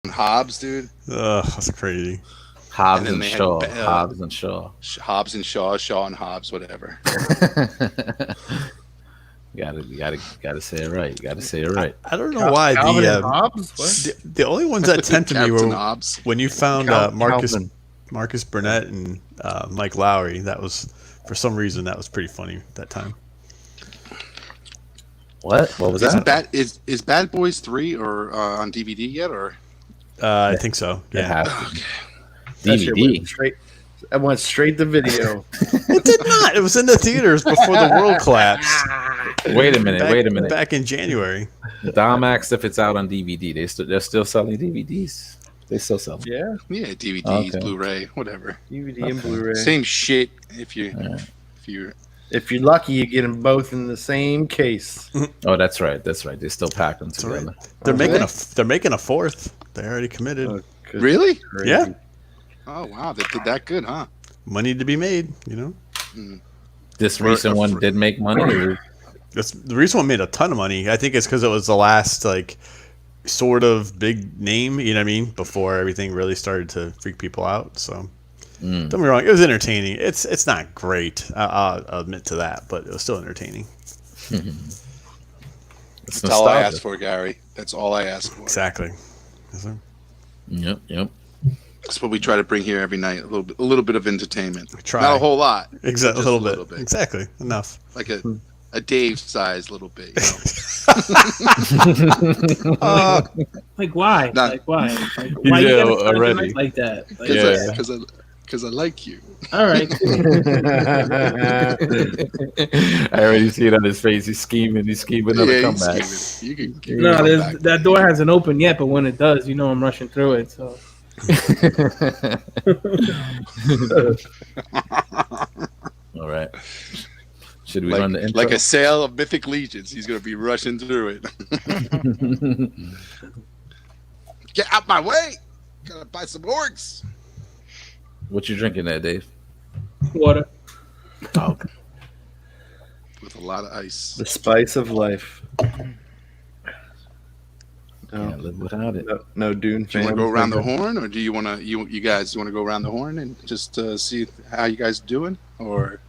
Hobbs, dude. Ugh, that's crazy. And Hobbs then and they had Shaw. Hobbs and Shaw. Hobbs and Shaw, Shaw and Hobbs, whatever. You gotta say it right. You gotta say it right. I don't know why Calvin and the, Hobbes? What? the only ones that tempted me Captain were Hobbs. when you found Calvin. Marcus Burnett and Mike Lowry. That was, for some reason, that was pretty funny that time. What? What was that? Is Bad Boys 3 or on DVD yet or? I think so. It Yeah. has to Okay. be. That shit went DVD. straight. I went straight to video. It did not. It was in the theaters before the world collapsed. Wait a minute. Back, Wait a minute. Back in January. Dom asked if it's out on DVD. They're still selling DVDs. They still sell them. Yeah, Yeah, DVDs, Okay. Blu-ray, whatever. DVD and Okay. Blu-ray. Same shit. If Alright. you If you're lucky, you get them both in the same case. Oh, that's right. That's right. They still pack them right. together. They're making a fourth. They already committed. Oh, good really? crazy. Yeah. Oh wow, they did that good, huh? Money to be made, This recent one did make money. Or? The recent one made a ton of money. I think it's because it was the last sort of big name, you know what I mean, before everything really started to freak people out. So don't get me wrong, it was entertaining. It's not great. I'll admit to that, but it was still entertaining. It's That's all I nostalgia. asked for, Gary. That's all I asked for. Exactly. Yes, sir. Yep. That's what we try to bring here every night. A little bit of entertainment. We try. Not a whole lot. Exactly. just A little bit. Exactly. Enough. Like a Dave-sized little bit. You Like why? Not- Like why? Like, why Yeah, you gotta start the already. night like that? Like, Yeah. Because I like you. all right. Cool. I already see it on his face. He's scheming. He's scheming another Yeah, comeback. you can give me No, a comeback. that door hasn't opened yet, but when it does, you know I'm rushing through it. So All right. Should we like, run the intro? like a sale of Mythic Legions. He's gonna be rushing through it. Get out my way! Gotta buy some orcs. What you drinking there, Dave? water. Oh, With a lot of ice. The spice of life. can't live without it. No Dune Do you fan. want to go around the horn, or do you want to? You guys want to go around the horn and just see how you guys doing, or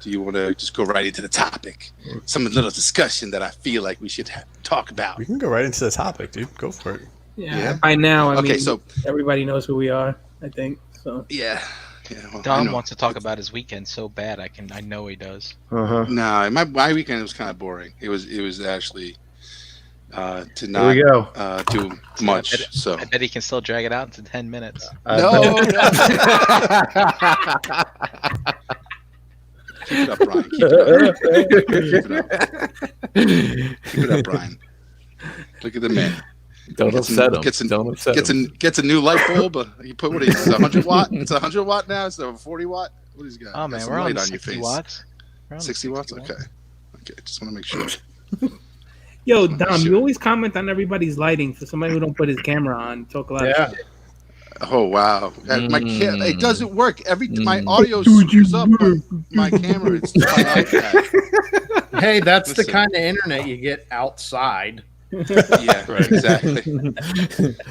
do you want to just go right into the topic? Some little discussion that I feel like we should talk about. We can go right into the topic, dude. Go for it. Yeah. Yeah. By now, I Okay, mean, so everybody knows who we are. I think so. yeah, well, I Dom know. wants to talk about his weekend so bad. I know he does. Uh-huh. No, my weekend was kind of boring. It was actually to Here not we go. do much. So I bet he can still drag it out into 10 minutes. no. Keep it up, Brian. Keep it up, Brian. Look at the man. Don't Gets upset him. gets Don't upset Gets him. a new light bulb. You put what is it, 100 watt? It's 100 watt now. It's a 40 watt. What is he got? Oh Got man, some we're on light 60 watts. We're on 60 watts. Okay. Just want to make sure. Yo, I'm Dom, sure. you always comment on everybody's lighting. For somebody who don't put his camera on, talk a lot. Yeah. Of shit. Oh wow! It doesn't work. My Mm. audio screws up my camera. It's my iPad. Hey, that's the Listen. kind of internet you get outside. Yeah, right, exactly.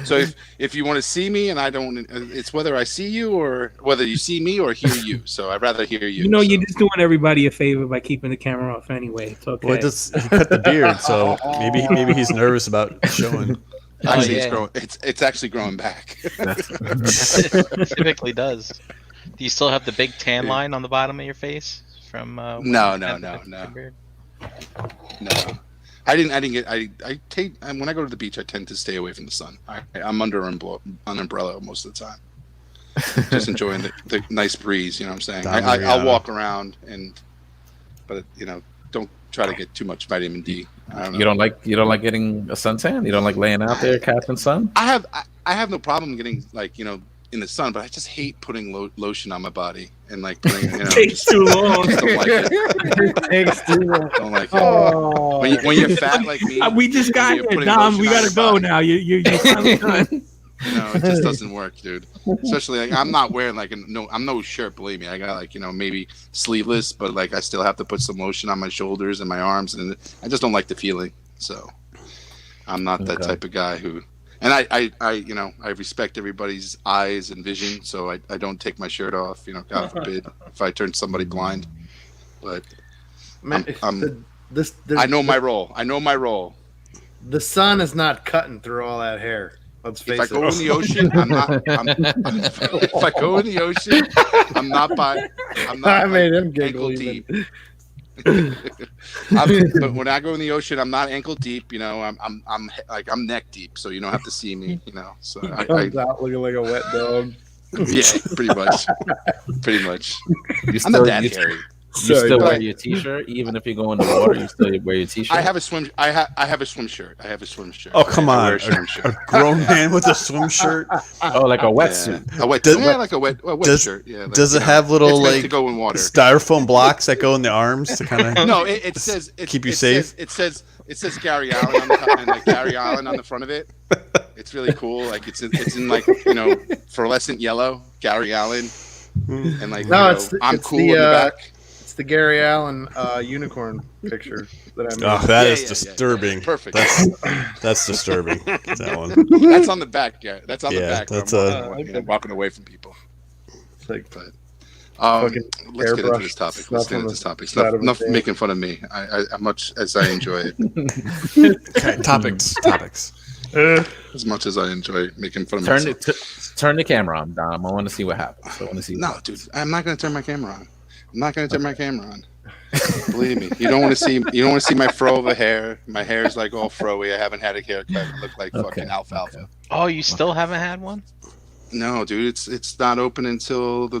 So if you want to see me and I don't, it's whether I see you or whether you see me or hear you. So I'd rather hear you. You know, so. you're just doing everybody a favor by keeping the camera off anyway. It's okay. Well, he cut the beard, so maybe he's nervous about showing. Actually, yeah. it's growing. It's actually growing back. It typically does. Do you still have the big tan line on the bottom of your face from? When No, you no, had no, the no. beard? No, I didn't get. I take when I go to the beach, I tend to stay away from the sun. I'm under an umbrella most of the time. Just enjoying the nice breeze. You know what I'm saying? I'll walk around but don't try to get too much vitamin D. I don't know. You don't like getting a suntan? You don't like laying out there catching sun? I have no problem getting in the sun, but I just hate putting lotion on my body and putting takes too long. just don't like it. It takes too long. Don't like it. Oh. When you're fat like me, We just got you're here, putting Dom. lotion We on gotta your go body. now. You're finally done. it just doesn't work, dude. Especially I'm not wearing I'm no shirt. Believe me, I got maybe sleeveless, but I still have to put some lotion on my shoulders and my arms, and I just don't like the feeling. So I'm not that Okay. type of guy who And I respect everybody's eyes and vision, so I don't take my shirt off. God forbid if I turn somebody blind. But Man, I know my role. I know my role. The sun is not cutting through all that hair. Let's face If I it. go in the ocean, if I go in the ocean, I'm not I made him ankle giggle deep. even. But when I go in the ocean, I'm not ankle deep. I'm neck deep, so you don't have to see me. So He comes out looking like a wet dog. yeah, pretty much. You I'm still, not that you, hairy. you still but- wear your t-shirt even if you go in the water. You still wear your t-shirt. I have a swim. I have a swim shirt. Oh, come I on. wear a swim shirt. A grown man with a swim shirt. Oh, like a wetsuit. Yeah. Like a wet does- shirt. Yeah. Like, Does it have little it's meant like to go in water? styrofoam blocks that go in the arms to kind of? No, it says Keep you it safe? Says, it says Gary Allen on the top, and like Gary Allen on the front of it. It's really cool. Like it's in like fluorescent yellow, Gary Allen, and like No, I'm it's cool the, in the back. It's the Gary Allen unicorn picture that I made. Oh, that Yeah, is yeah, disturbing. yeah. Perfect. That's disturbing. That one. That's on the back. Yeah, that's on the Yeah, back. where that's I'm walking away from people. It's like But fucking let's get into airbrush this topic. stuff Let's get on into the this topic. side of his Enough face. making fun of me. I much as I enjoy it, Okay, topics. as much as I enjoy making fun of myself. Turn the camera on, Dom. I want to see what happens. I want to see. No, dude, I'm not gonna turn my camera on. I'm not gonna turn my camera on. Believe me, you don't want to see. You don't want to see my fro of a hair. My hair is like all froey. I haven't had a haircut. I look like fucking alfalfa. Oh, you still haven't had one? No, dude, it's not open until the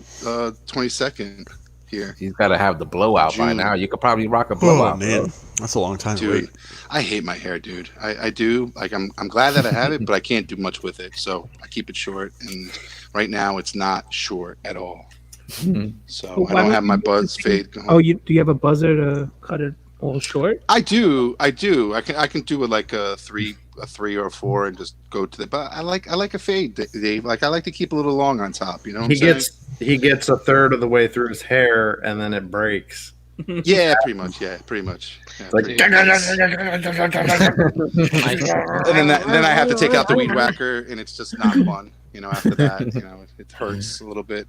22nd here. He's got to have the blowout by June. now. You could probably rock a Oh blowout, man, bro. that's a long time to Dude, wait. I hate my hair, dude. I do. Like I'm glad that I have it, but I can't do much with it. So I keep it short, and right now it's not short at all. So Well, I why don't don't have my you- buzz fade going. Oh, do you have a buzzer to cut it all short? I do. I can do it like a three or a 4 and just go to the. But I like a fade, Dave. Like I like to keep a little long on top. You know what he I'm saying? he gets a third of the way through his hair and then it breaks. Yeah, pretty much. Yeah, pretty much. Yeah, Like pretty much. And then I have to take out the weed whacker, and it's just not fun. After that, it hurts a little bit.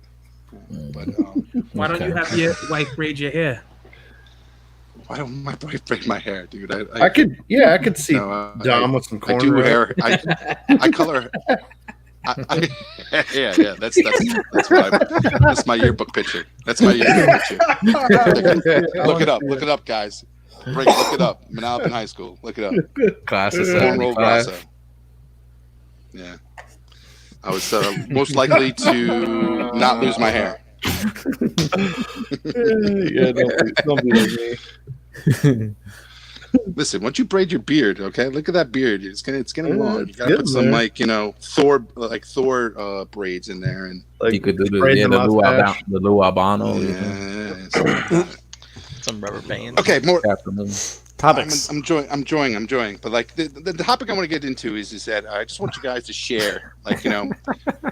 But Why don't you have your wife braid your hair? why don't my wife braid my hair, dude? I could see no, Dom with some I do cornrow. hair. I color. Yeah. That's my yearbook picture. That's my yearbook picture. Look it up. Look it up, guys. Look it up. Manalapan High School. Look it up. Class of Cornrow 75. Grasso. Yeah. I was most likely to not lose my hair. Yeah, don't be like me. Listen, once you braid your beard, okay, look at that beard. It's getting long. You it's gotta put good, some man. Thor braids in there, and Like, You could do the, braid yeah, the mustache. the Lou Albano. yeah, something like that. Some rubber bands. Okay, more. Afternoon. Topics. I'm enjoying. But like the topic I want to get into is that I just want you guys to share. Like I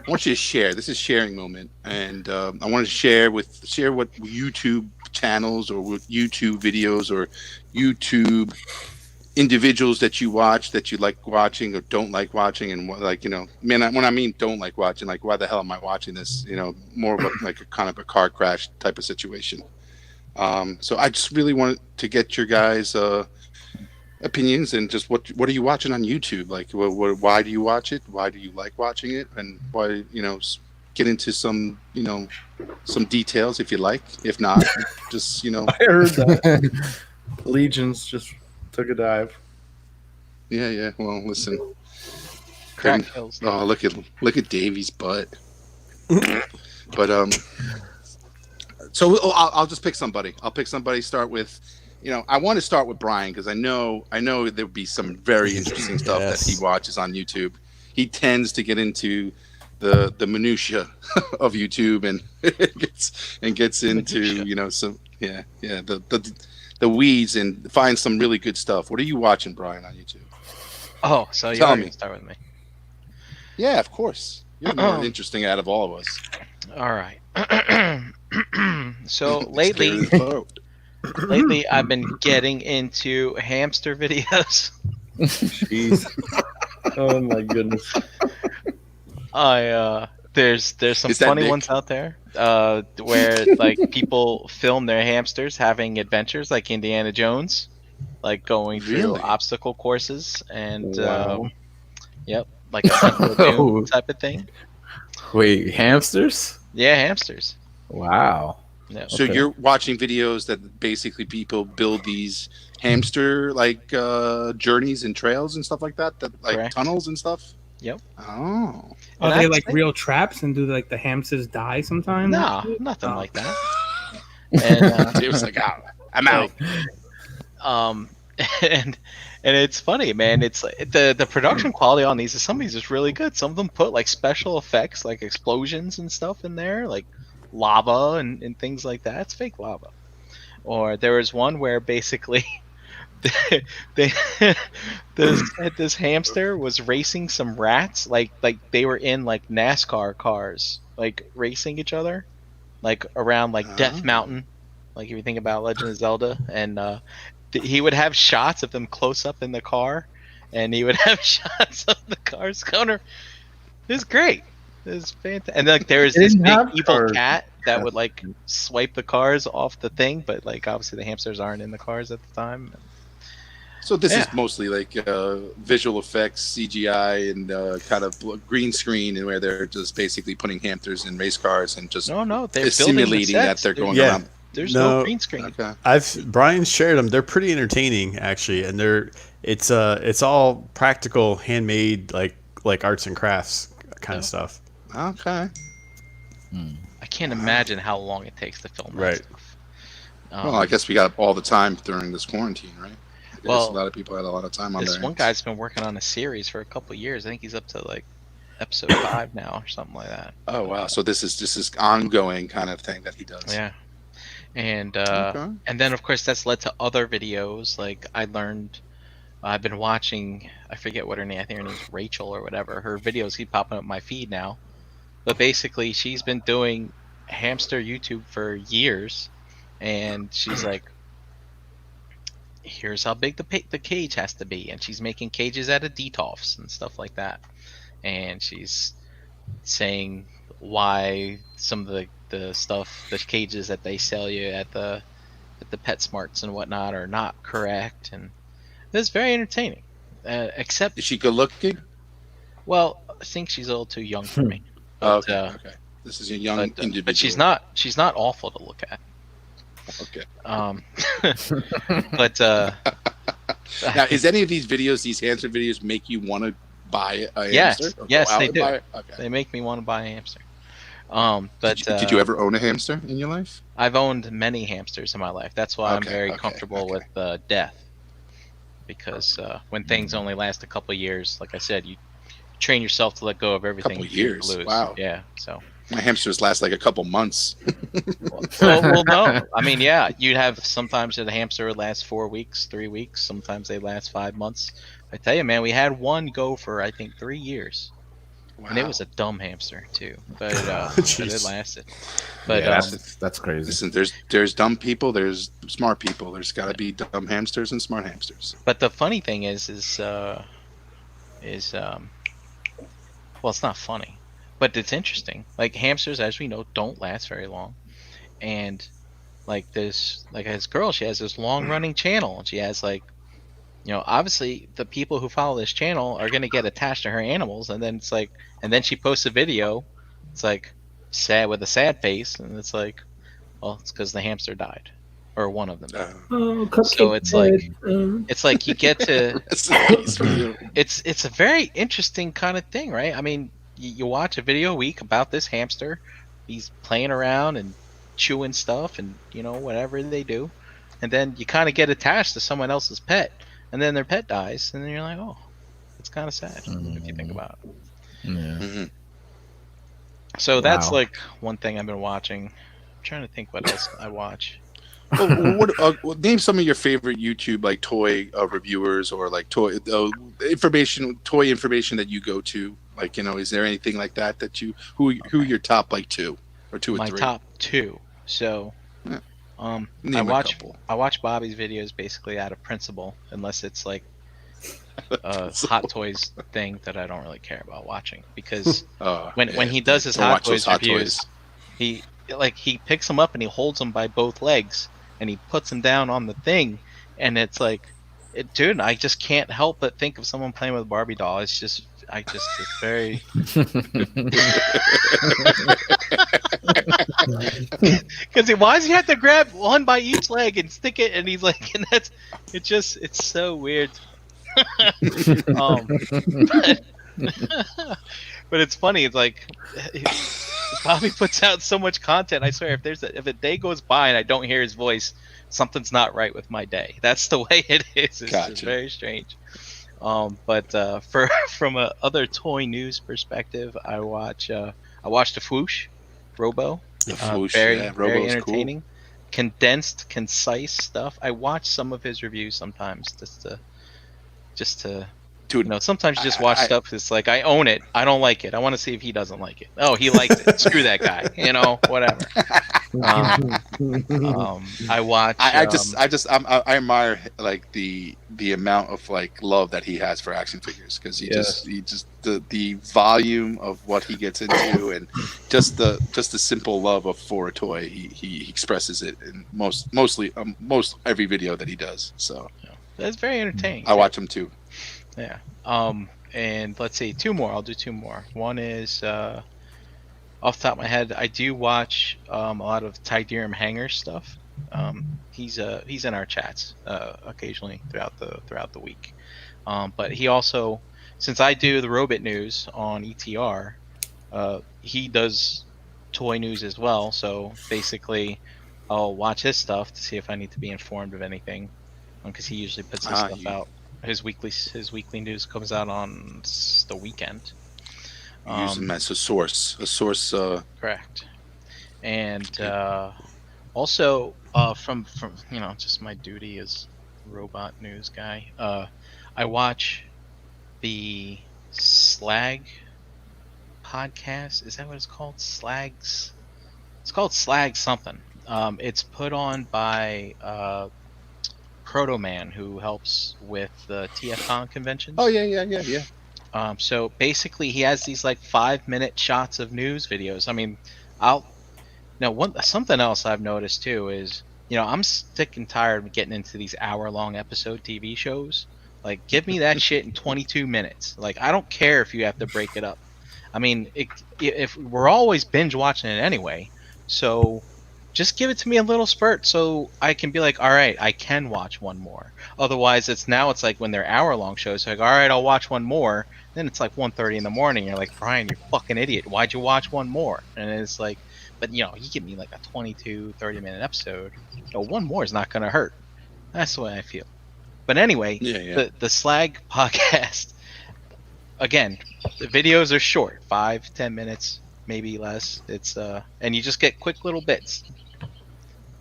want you to share. This is sharing moment, and I want to share what YouTube channels or with YouTube videos or YouTube individuals that you watch that you like watching or don't like watching, and what, like when I mean don't like watching, like why the hell am I watching this? More of a kind of a car crash type of situation. So I just really wanted to get your guys' opinions and just what are you watching on YouTube? Like, why do you watch it? Why do you like watching it? And why get into some some details if you like. If not, just I heard that. Legions just took a dive. yeah. Well, listen. Crack hills. Oh, look at Davey's butt. But so I'll just pick somebody. I'll pick somebody. Start with, I want to start with Brian because I know there'll be some very interesting stuff that he watches on YouTube. He tends to get into the minutia of YouTube and gets into some the weeds and finds some really good stuff. What are you watching, Brian, on YouTube? Oh, so you're Tell going me. to start with me. Yeah, of course. You're the more interesting out of all of us. All right. So lately, Scary boat. I've been getting into hamster videos. Jeez. Oh my goodness. There's some Is that funny Nick? ones out there where like people film their hamsters having adventures like Indiana Jones, like going through Really? obstacle courses and Wow. yep, like a Temple of Oh. Doom type of thing. Wait, hamsters? Yeah, hamsters. Wow. Yeah. So Okay. you're watching videos that basically people build these hamster like journeys and trails and stuff like that, like Correct. tunnels and stuff. Yep. Oh, Are And they I'd like say- real traps and do like the hamsters die sometimes? Nah, nothing Oh. like that. And it was like, oh, I'm out. um and it's funny, man. It's the production quality on these, some of these is really good. Some of them put like special effects like explosions and stuff in there, like lava and things like that. It's fake lava. Or there was one where basically they this hamster was racing some rats, like they were in like NASCAR cars, like racing each other, like around like Death Oh. Mountain, like if you think about Legend of Zelda. And he would have shots of them close up in the car, and he would have shots of the cars going. It was great. It was fantastic. And like there was They this didn't big have evil cars. cat that would like swipe the cars off the thing, but like obviously the hamsters aren't in the cars at the time. So this is Yeah. mostly like visual effects, CGI, and kind of green screen, and where they're just basically putting hamsters in race cars and just No, they're building the simulating that sets. they're going Yeah. around. There's No. no green screen. Okay. Brian shared them. They're pretty entertaining actually, and it's all practical, handmade, like arts and crafts kind of stuff. Okay. I can't imagine how long it takes to film that Right. stuff. Well, I guess we got all the time during this quarantine, right? I guess Well, a lot of people had a lot of time on this their one hands. guy's been working on a series for a couple years. I think he's up to like episode 5 now or something like that. Oh wow! So this is ongoing kind of thing that he does. Yeah. And Okay. and then of course that's led to other videos. Like I've been watching, I forget what her name, I think her name's Rachel or whatever. Her videos keep popping up my feed now. But basically she's been doing hamster YouTube for years, and she's like, here's how big the cage has to be, and she's making cages out of detolfs and stuff like that. And she's saying why some of the stuff, the cages that they sell you at the PetSmarts and whatnot are not correct, and it's very entertaining. Except, Is she good looking? well, I think she's a little too young for me. Oh, But, okay. Okay. This is a young individual. but she's not awful to look at. Okay. But Now, is any of these videos, these hamster videos, make you want to buy a Yes. hamster? Or go Yes, out they and do. buy it? Okay. they make me want to buy a hamster. But Did you ever own a hamster in your life? I've owned many hamsters in my life. That's why I'm Okay, very okay, comfortable okay. with death. Because when things only last a couple of years, like I said, you train yourself to let go of everything. Couple you fear to years? lose. Wow. Yeah. So. My hamsters last like a couple months. well, no. I mean, yeah. You'd have sometimes the hamster would last 4 weeks, 3 weeks. Sometimes they last 5 months. I tell you, man, we had one go for I think 3 years. Wow. And it was a dumb hamster too, but but it Jeez. lasted. But Yeah, that's crazy. Listen, there's dumb people, there's smart people. There's got to be dumb hamsters and smart hamsters. but the funny thing is well, it's not funny, but it's interesting. Like hamsters, as we know, don't last very long, and like this girl, she has this long running channel, and she has like, you know, obviously the people who follow this channel are gonna get attached to her animals, and then it's like, and then she posts a video, it's like sad with a sad face, and it's like, well, it's because the hamster died, or one of them died. Oh, Cupcake So it's dead. like- It's like you get to That's nice for you. it's a very interesting kind of thing, right? I mean, you watch a video a week about this hamster, he's playing around and chewing stuff and, you know, whatever they do, and then you kind of get attached to someone else's pet, and then their pet dies, and then you're like, oh, it's kind of sad if you think about it. Yeah. Mhm. So that's Wow. like one thing I've been watching. I'm trying to think what else I watch. Well, name some of your favorite YouTube like toy reviewers or like toy information that you go to. Like, you know, is there anything like that that you who your top like two or two or My three? top 2. So, Yeah. I Name a watch couple. I watch Bobby's videos basically out of principle, unless it's like Hot Toys thing that I don't really care about watching because when Yeah, he does his don't Hot watch those Toys reviews, he picks them up and he holds them by both legs and he puts them down on the thing, and it's like, dude, I just can't help but think of someone playing with a Barbie doll. It's very. Because why does he have to grab one by each leg and stick it? And he's like, and it's so weird. But, but it's funny. It's like Bobby puts out so much content. I swear, if a day goes by and I don't hear his voice, something's not right with my day. That's the way it is. It's just very strange. But from a other toy news perspective, I watched the Fwoosh Robo. The Fwoosh, very Robo's entertaining, condensed, concise stuff. I watch some of his reviews sometimes just to. Dude, sometimes you just watch stuff. It's like, I own it. I don't like it. I want to see if he doesn't like it. Oh, he likes it. Screw that guy. Whatever. I watch. I admire like the amount of like love that he has for action figures because he just the volume of what he gets into and just the simple love for a toy he expresses it in most every video that he does. So that's very entertaining. I watch him too. Yeah. And let's see, two more. I'll do two more. One is off the top of my head, I do watch a lot of Tyderum Hanger stuff. He's in our chats occasionally throughout the week. But he also, since I do the Robot News on ETR, he does toy news as well. So basically, I'll watch his stuff to see if I need to be informed of anything, because he usually puts his stuff out. His weekly news comes out on the weekend. Use him as a source. Correct. And also from just my duty as robot news guy, I watch the Slag podcast. Is that what it's called? Slags. It's called Slag something. It's put on by Proto Man, who helps with the TFCon conventions. Oh yeah. So basically, he has these like 5-minute shots of news videos. I mean, something else I've noticed too is, I'm sick and tired of getting into these hour-long episode TV shows. Like, give me that shit in 22 minutes. Like, I don't care if you have to break it up. I mean, if we're always binge watching it anyway, so just give it to me a little spurt so I can be like, all right, I can watch one more. Otherwise, it's like when they're hour-long shows, like, all right, I'll watch one more. Then it's like 1:30 in the morning. You're like, Brian, you fucking idiot. Why'd you watch one more? And it's like, but you give me like a 22, 30-minute episode. One more is not going to hurt. That's the way I feel. But anyway, the Slag podcast, again, the videos are short, 5-10 minutes, maybe less. It's and you just get quick little bits.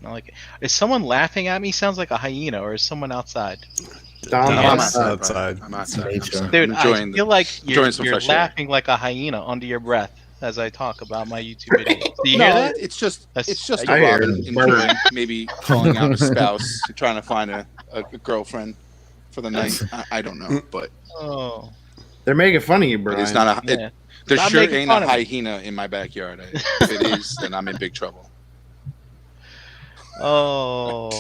I like it. Is someone laughing at me? Sounds like a hyena, or is someone outside? I'm outside. I'm outside. Dude, I feel like you're fresh laughing like a hyena under your breath as I talk about my YouTube videos. Do you hear that? It's just I Robin enjoying maybe calling out a spouse, trying to find a girlfriend for the night. I don't know, but They're making fun of you, bro. it's not Yeah. there Stop sure making ain't fun a of me. hyena in my backyard. If it is, then I'm in big trouble. Oh.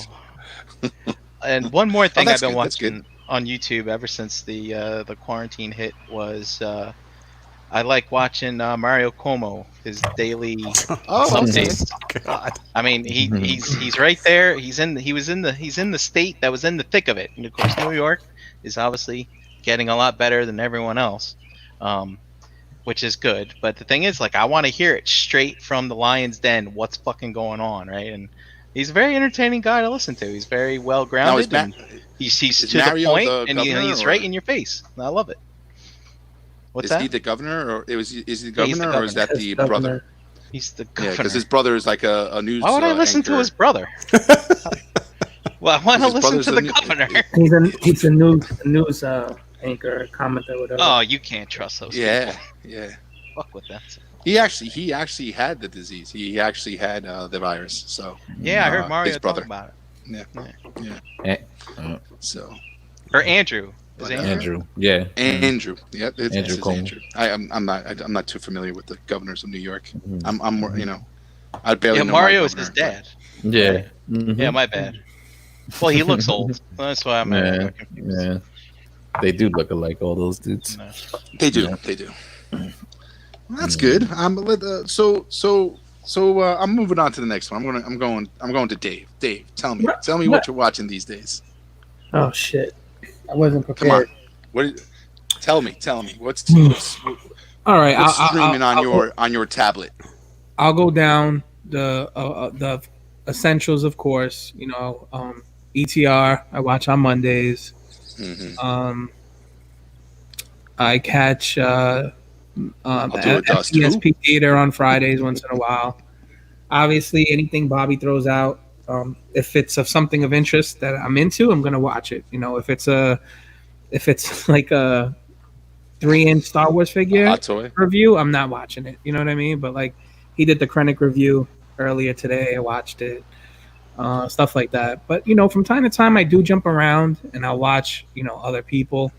And one more thing I've that's been good, that's watching on YouTube ever since the quarantine hit was I like watching Mario Cuomo, his daily updates. God. I mean, he's right there. He's in the state that was in the thick of it. And of course, New York is obviously getting a lot better than everyone else, which is good. But the thing is, like, I want to hear it straight from the Lion's Den. What's fucking going on, right? And he's a very entertaining guy to listen to. He's very well grounded. Now, He's is to Mario the point, the and governor, he's or- right in your face. I love it. What's is that? he the governor, or is he the he's the governor, or is that the Governor. brother? He's the Yeah, governor. because his brother is like a news. Why would I listen to anchor. his brother? Well, I want to His listen brother's to a the new- governor. He's a news anchor, commenter, whatever. Oh, you can't trust those Yeah, people. yeah. Fuck with that. He actually had the disease. He actually had the virus. So Yeah, I heard Mario his brother. talk about it. yeah. Eh, So Or Andrew. Is But, Andrew? Andrew. Yeah. Andrew. Yeah, Andrew it's Cuomo. Andrew. I'm not too familiar with the governors of New York. Mhm. I'm more, I barely Yeah, know Mario my is his governor, dad. Yeah. Mhm. Yeah, my bad. Well, he looks old. That's why I'm Yeah. confused. Yeah. They do look alike, all those dudes. No. but they do. Yeah. They do. Well, that's good. So I'm moving on to the next one. I'm going to Dave. Dave, tell me what you're watching these days. Oh shit! I wasn't Come prepared. on. Tell me what's All right, streaming on your tablet. I'll go down the essentials, of course. ETR. I watch on Mondays. Mm-hmm. I catch I'll do a dust too. ESP Theater on Fridays once in a while. Obviously, anything Bobby throws out, if it's of something of interest that I'm into, I'm gonna watch it. If it's like a 3-inch Star Wars figure Hot toy. review, I'm not watching it. You know what I mean? But like, he did the Krennic review earlier today. I watched it, stuff like that. But from time to time, I do jump around and I'll watch other people.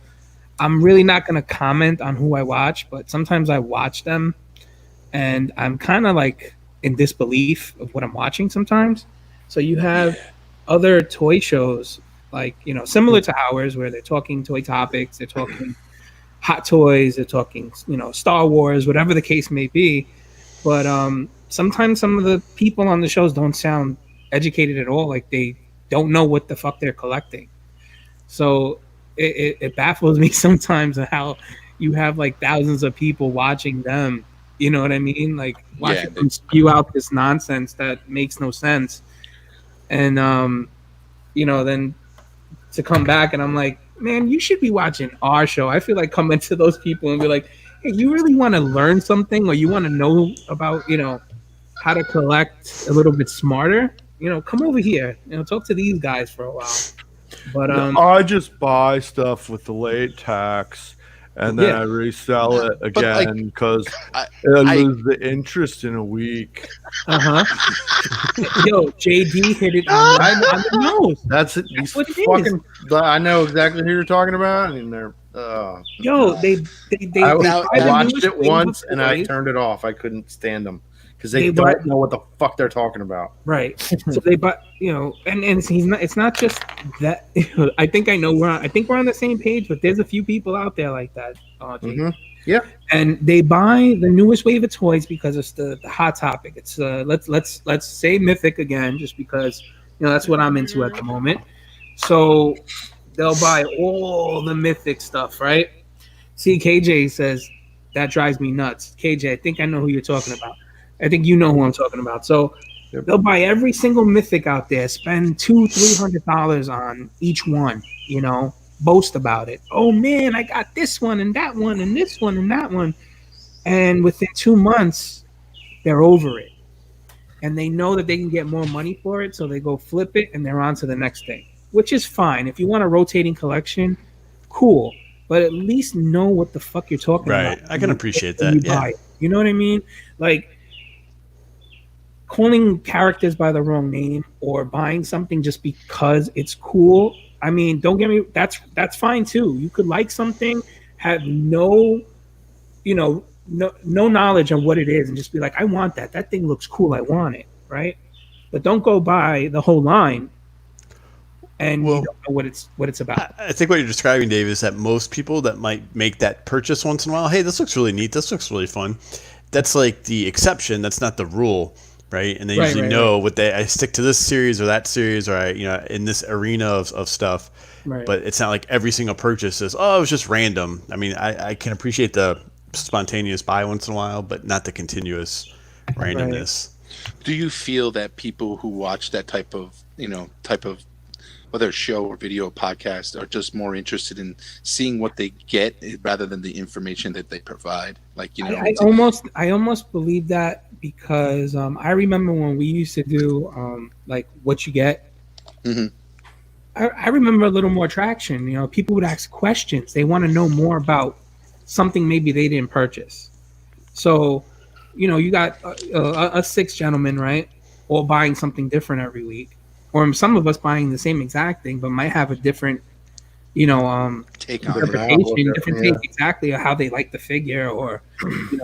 I'm really not going to comment on who I watch, but sometimes I watch them and I'm kind of like in disbelief of what I'm watching sometimes. So you have other toy shows like, similar to ours where they're talking toy topics, they're talking hot toys, they're talking, Star Wars, whatever the case may be. But sometimes some of the people on the shows don't sound educated at all. Like they don't know what the fuck they're collecting. So it baffles me sometimes how you have like thousands of people watching them. You know what I mean? Like watching them spew out this nonsense that makes no sense. And then to come back and I'm like, man, you should be watching our show. I feel like coming to those people and be like, hey, you really want to learn something or you want to know about, how to collect a little bit smarter? Come over here. Talk to these guys for a while. But I just buy stuff with the late tax and then I resell it again because I lose the interest in a week. Yo, JD hit it on the nose. That's it. That's what it fucking. I know exactly who you're talking about, and they're. Yo, they I the watched newest it wave once of and I toys. turned it off. I couldn't stand them because They they buy- don't know what the fuck they're talking about. Right. So they, but and he's not. It's not just that. I think I know I think we're on the same page, but there's a few people out there like that. JD. Yeah. And they buy the newest wave of toys because it's the hot topic. It's let's say Mythic again, just because that's what I'm into at the moment. So they'll buy all the Mythic stuff, right? See, KJ says that drives me nuts. KJ, I think I know who you're talking about. I think you know who I'm talking about. So they'll buy every single Mythic out there, spend $200-$300 on each one, boast about it. Oh man, I got this one and that one and this one and that one. And within 2 months, they're over it. And they know that they can get more money for it, so they go flip it and they're on to the next thing, which is fine. If you want a rotating collection, cool. But at least know what the fuck you're talking about. Right. I can appreciate when you that. Yeah. buy it. You know what I mean? Like calling characters by the wrong name or buying something just because it's cool. I mean, don't get me. That's fine too. You could like something, have no knowledge of what it is, and just be like, I want that. That thing looks cool. I want it. Right. But don't go buy the whole line. And you don't know what it's about. I think what you're describing, Dave, is that most people that might make that purchase once in a while, hey, this looks really neat, this looks really fun. That's like the exception. That's not the rule, right? And they usually know what I stick to this series or that series, or I, in this arena of stuff. Right. But it's not like every single purchase is, oh, it was just random. I mean, I can appreciate the spontaneous buy once in a while, but not the continuous randomness. Right. Do you feel that people who watch that type of whether show or video or podcast are just more interested in seeing what they get rather than the information that they provide? Like, I almost believe that because I remember when we used to do like what you get. Mm-hmm. I remember a little more traction. People would ask questions. They want to know more about something maybe they didn't purchase. So, you got us 6 gentlemen, right? All buying something different every week. Or some of us buying the same exact thing, but might have a different, Take on interpretation, different Yeah. take exactly of how they like the figure, or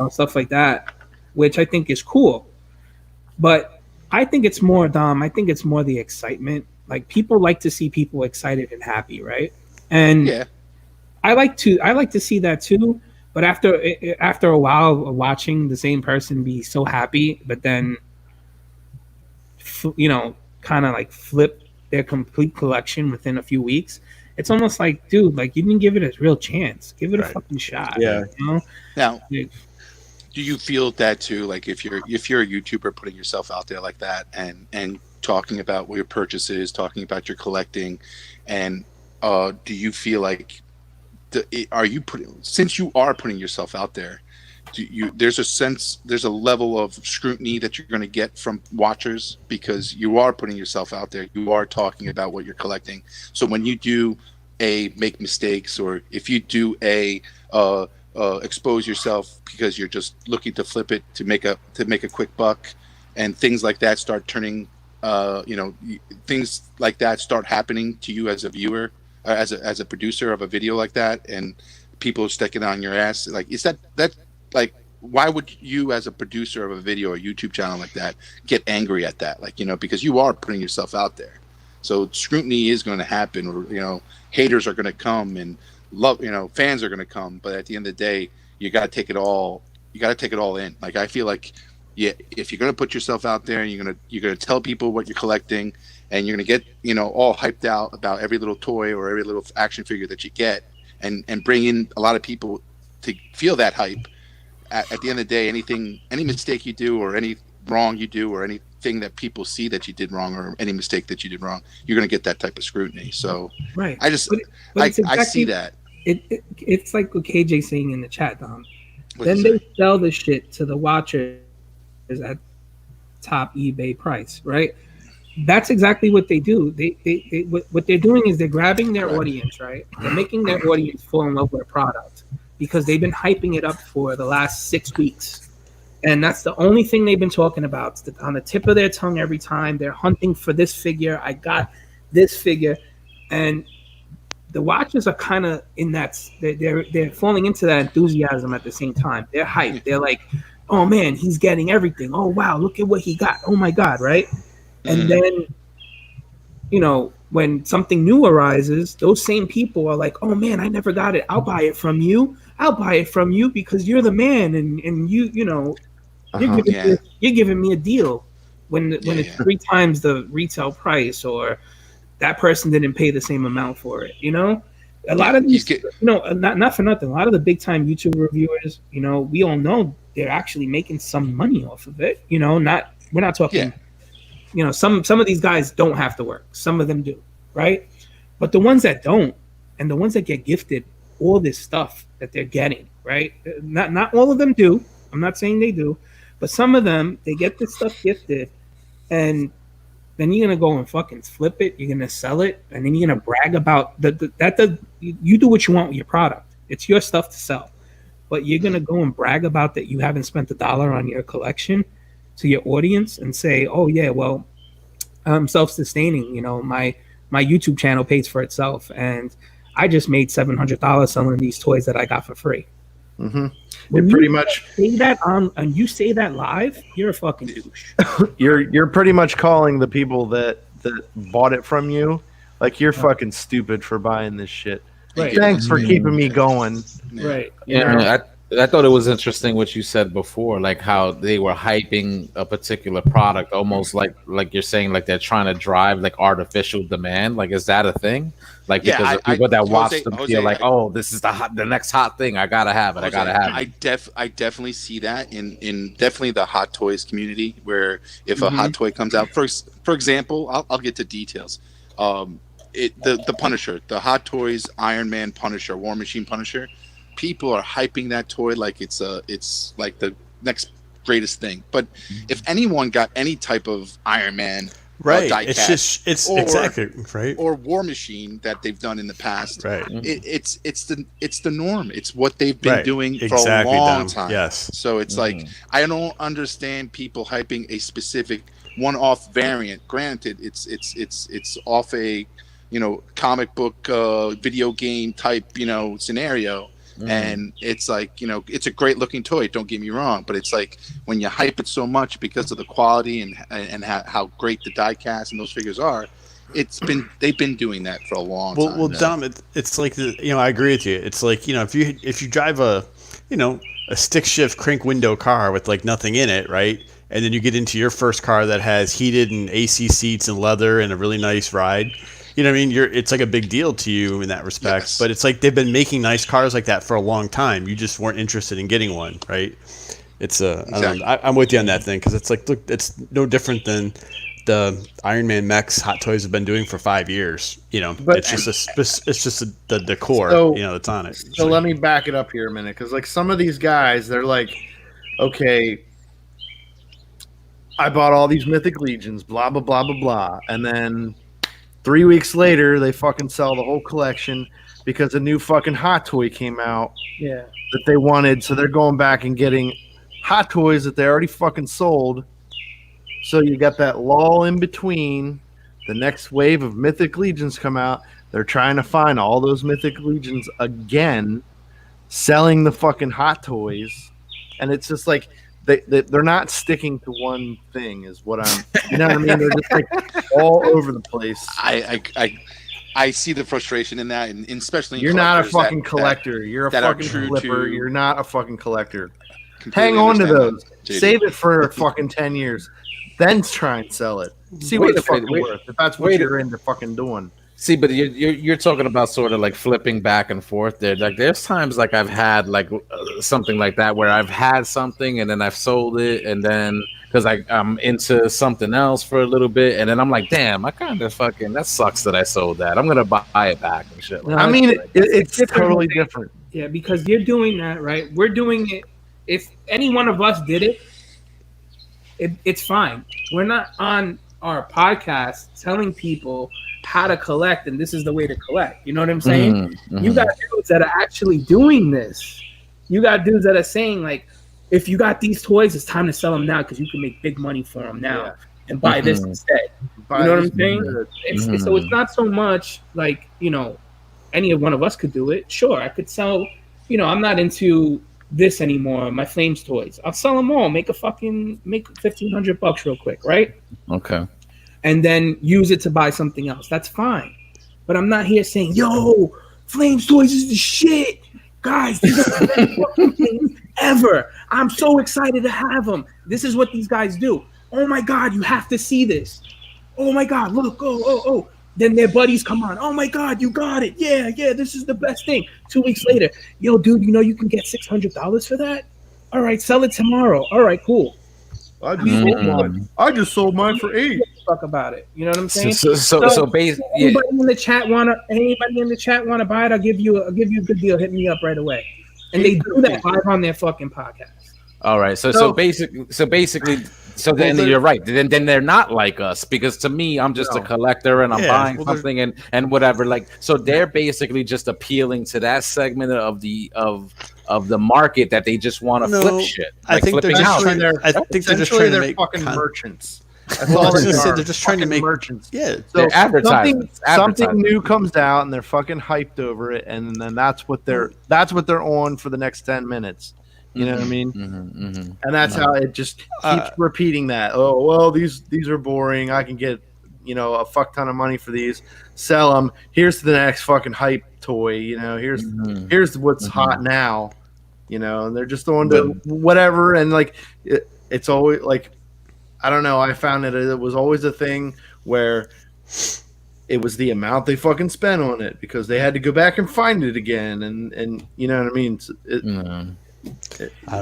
stuff like that, which I think is cool. But I think it's more, Dom. I think it's more the excitement. Like, people like to see people excited and happy, right? And Yeah. I like to see that too. But after a while of watching the same person be so happy, but then kind of like flip their complete collection within a few weeks, it's almost like, dude, like, you didn't give it a real chance. Give it a fucking shot. Yeah. Now, Like, do you feel that too? Like, if you're a YouTuber putting yourself out there like that, and talking about what your purchases, talking about your collecting, and do you feel like since you are putting yourself out there, there's a level of scrutiny that you're going to get from watchers because you are putting yourself out there, you are talking about what you're collecting. So when you do make mistakes, or if you do expose yourself because you're just looking to flip it to make a quick buck, and things like that start turning, things like that start happening to you as a viewer, as a producer of a video like that, and people sticking on your ass. Like, is that like, why would you, as a producer of a video or YouTube channel like that, get angry at that? Like, because you are putting yourself out there, so scrutiny is going to happen, or haters are going to come, and fans are going to come. But at the end of the day, you got to take it all. You got to take it all in. Like, I feel like, yeah, if you're going to put yourself out there and you're gonna tell people what you're collecting, and you're going to get all hyped out about every little toy or every little action figure that you get, and bring in a lot of people to feel that hype. At the end of the day, any mistake you do, or any wrong you do, or anything that people see that you did wrong, or any mistake that you did wrong, you're going to get that type of scrutiny. So right. I just, But it's I see that. It's like what KJ saying in the chat, Dom. What'd Then you say? they sell the shit to the watchers at top eBay price, right? That's exactly what they do. What they're doing is they're grabbing their audience, right? They're making their audience fall in love with a product because they've been hyping it up for the last 6 weeks. And that's the only thing they've been talking about. It's on the tip of their tongue every time. They're hunting for this figure. I got this figure. And the watchers are kind of in that. They're falling into that enthusiasm at the same time. They're hyped. They're like, oh, man, he's getting everything. Oh, wow, look at what he got. Oh, my God, right? And then, when something new arises, those same people are like, oh, man, I never got it. I'll buy it from you. I'll buy it from you because you're the man, and you're giving me a deal when it's 3 times the retail price, or that person didn't pay the same amount for it. A lot of these, not for nothing. A lot of the big time YouTube reviewers, we all know they're actually making some money off of it. We're not talking. Some of these guys don't have to work. Some of them do, right? But the ones that don't, and the ones that get gifted all this stuff that they're getting, right? Not all of them do. I'm not saying they do, but some of them, they get this stuff gifted, and then you're gonna go and fucking flip it. You're gonna sell it, and then you're gonna brag about you do what you want with your product. It's your stuff to sell, but you're gonna go and brag about that you haven't spent $1 on your collection to your audience and say, oh yeah, well, I'm self-sustaining. My YouTube channel pays for itself, and I just made $700 selling these toys that I got for free. Mm-hmm. When pretty you much say that and you say that live, you're a fucking douche. you're pretty much calling the people that bought it from you like, you're fucking stupid for buying this shit. Right. Thanks for keeping me going. Right. Yeah, I thought it was interesting what you said before, like how they were hyping a particular product, almost like you're saying, like they're trying to drive like artificial demand. Like, is that a thing? Like, because of people that watch them feel like, oh, this is the next hot thing. I gotta have it. I definitely see that in definitely the hot toys community, where if a hot toy comes out, for example, I'll get to details. The Punisher, the Hot Toys Iron Man Punisher, War Machine Punisher. People are hyping that toy like it's like the next greatest thing. But if anyone got any type of Iron Man, right, it's exactly right, or War Machine that they've done in the past, right? It's the norm. It's what they've been doing for a long time. Yes. So it's like, I don't understand people hyping a specific one-off variant. Granted, it's off a comic book, video game type, scenario. And it's like, it's a great looking toy. Don't get me wrong, but it's like when you hype it so much because of the quality and how great the die cast and those figures are, they've been doing that for a long time. Well, Dom, it's like I agree with you. It's like if you drive a stick shift crank window car with like nothing in it, right? And then you get into your first car that has heated and AC seats and leather and a really nice ride. You know what I mean? It's like a big deal to you in that respect. Yes. But it's like they've been making nice cars like that for a long time. You just weren't interested in getting one, right? It's Exactly. I'm with you on that thing because it's like, look, it's no different than the Iron Man mechs Hot Toys have been doing for 5 years. But- it's just the decor, So- that's on it. So let me back it up here a minute, because like some of these guys, they're like, okay, I bought all these Mythic Legions, blah blah blah blah blah, and then 3 weeks later they fucking sell the whole collection because a new fucking Hot Toy came out Yeah. that they wanted, so they're going back and getting Hot Toys that they already fucking sold. So you got that lull in between. The next wave of Mythic Legions come out. They're trying to find all those Mythic Legions again, selling the fucking Hot Toys, and it's just like they're not sticking to one thing. Is what I'm. You know what I mean? They're just like all over the place. I see the frustration in that, and especially in You're not a collectors fucking collector. You're a that are fucking true flipper. to- You're not a fucking collector. completely Hang on to understand those. that, JD. Save it for fucking 10 years. Then try and sell it. See what Wait it's a minute, fucking wait- worth. If that's what wait a- you're into fucking doing. See, but you're talking about sort of like flipping back and forth there. Like there's times like I've had like something like that where I've had something and then I've sold it, and then because I'm into something else for a little bit, and then I'm like, damn, I kind of fucking that sucks that I sold that. I'm gonna buy it back and shit. No, I mean, it's different. totally different. Yeah, because you're doing that, right? We're doing it. If any one of us did it, it's fine. We're not on our podcast telling people how to collect and this is the way to collect. You know what I'm saying? You got dudes that are actually doing this. You got dudes that are saying, like, if you got these toys, it's time to sell them now because you can make big money for them now Yeah. and buy this instead. You know what I'm saying? So it's not so much like, any one of us could do it. Sure, I could sell, I'm not into this anymore, my Flames toys. I'll sell them all, make $1,500 real quick, right? Okay. And then use it to buy something else. That's fine. But I'm not here saying, yo, Flames toys is the shit. Guys, these are the best fucking things ever. I'm so excited to have them. This is what these guys do. Oh my God, you have to see this. Oh my God, look, oh. Then their buddies come on. Oh my God, you got it. Yeah, this is the best thing. 2 weeks later, yo, dude, you can get $600 for that? All right, sell it tomorrow. All right, cool. I just sold mine for $8. Fuck about it. You know what I'm saying? So basically, yeah. Anybody in the chat wanna buy it? I'll give you a good deal. Hit me up right away. And they do that live on their fucking podcast. All right. So basically, then you're right. Then they're not like us, because to me, I'm just a collector and I'm buying something and whatever. Like, so they're basically just appealing to that segment of the market that they just want to flip shit. I think they're flipping just houses. trying to They're make fucking merchants. That's Well, I all was they gonna say, are. they're just trying to Fucking make- merchants. Yeah, So They're advertisements. something new comes out and they're fucking hyped over it, and then that's what they're on for the next 10 minutes. You know what I mean? And that's how it just keeps repeating that. Oh well, these are boring. I can get a fuck ton of money for these. Sell them. Here's the next fucking hype toy. Here's what's hot now. And they're just on to whatever. And like it's always like, I don't know. I found that it was always a thing where it was the amount they fucking spent on it because they had to go back and find it again. And you know what I mean?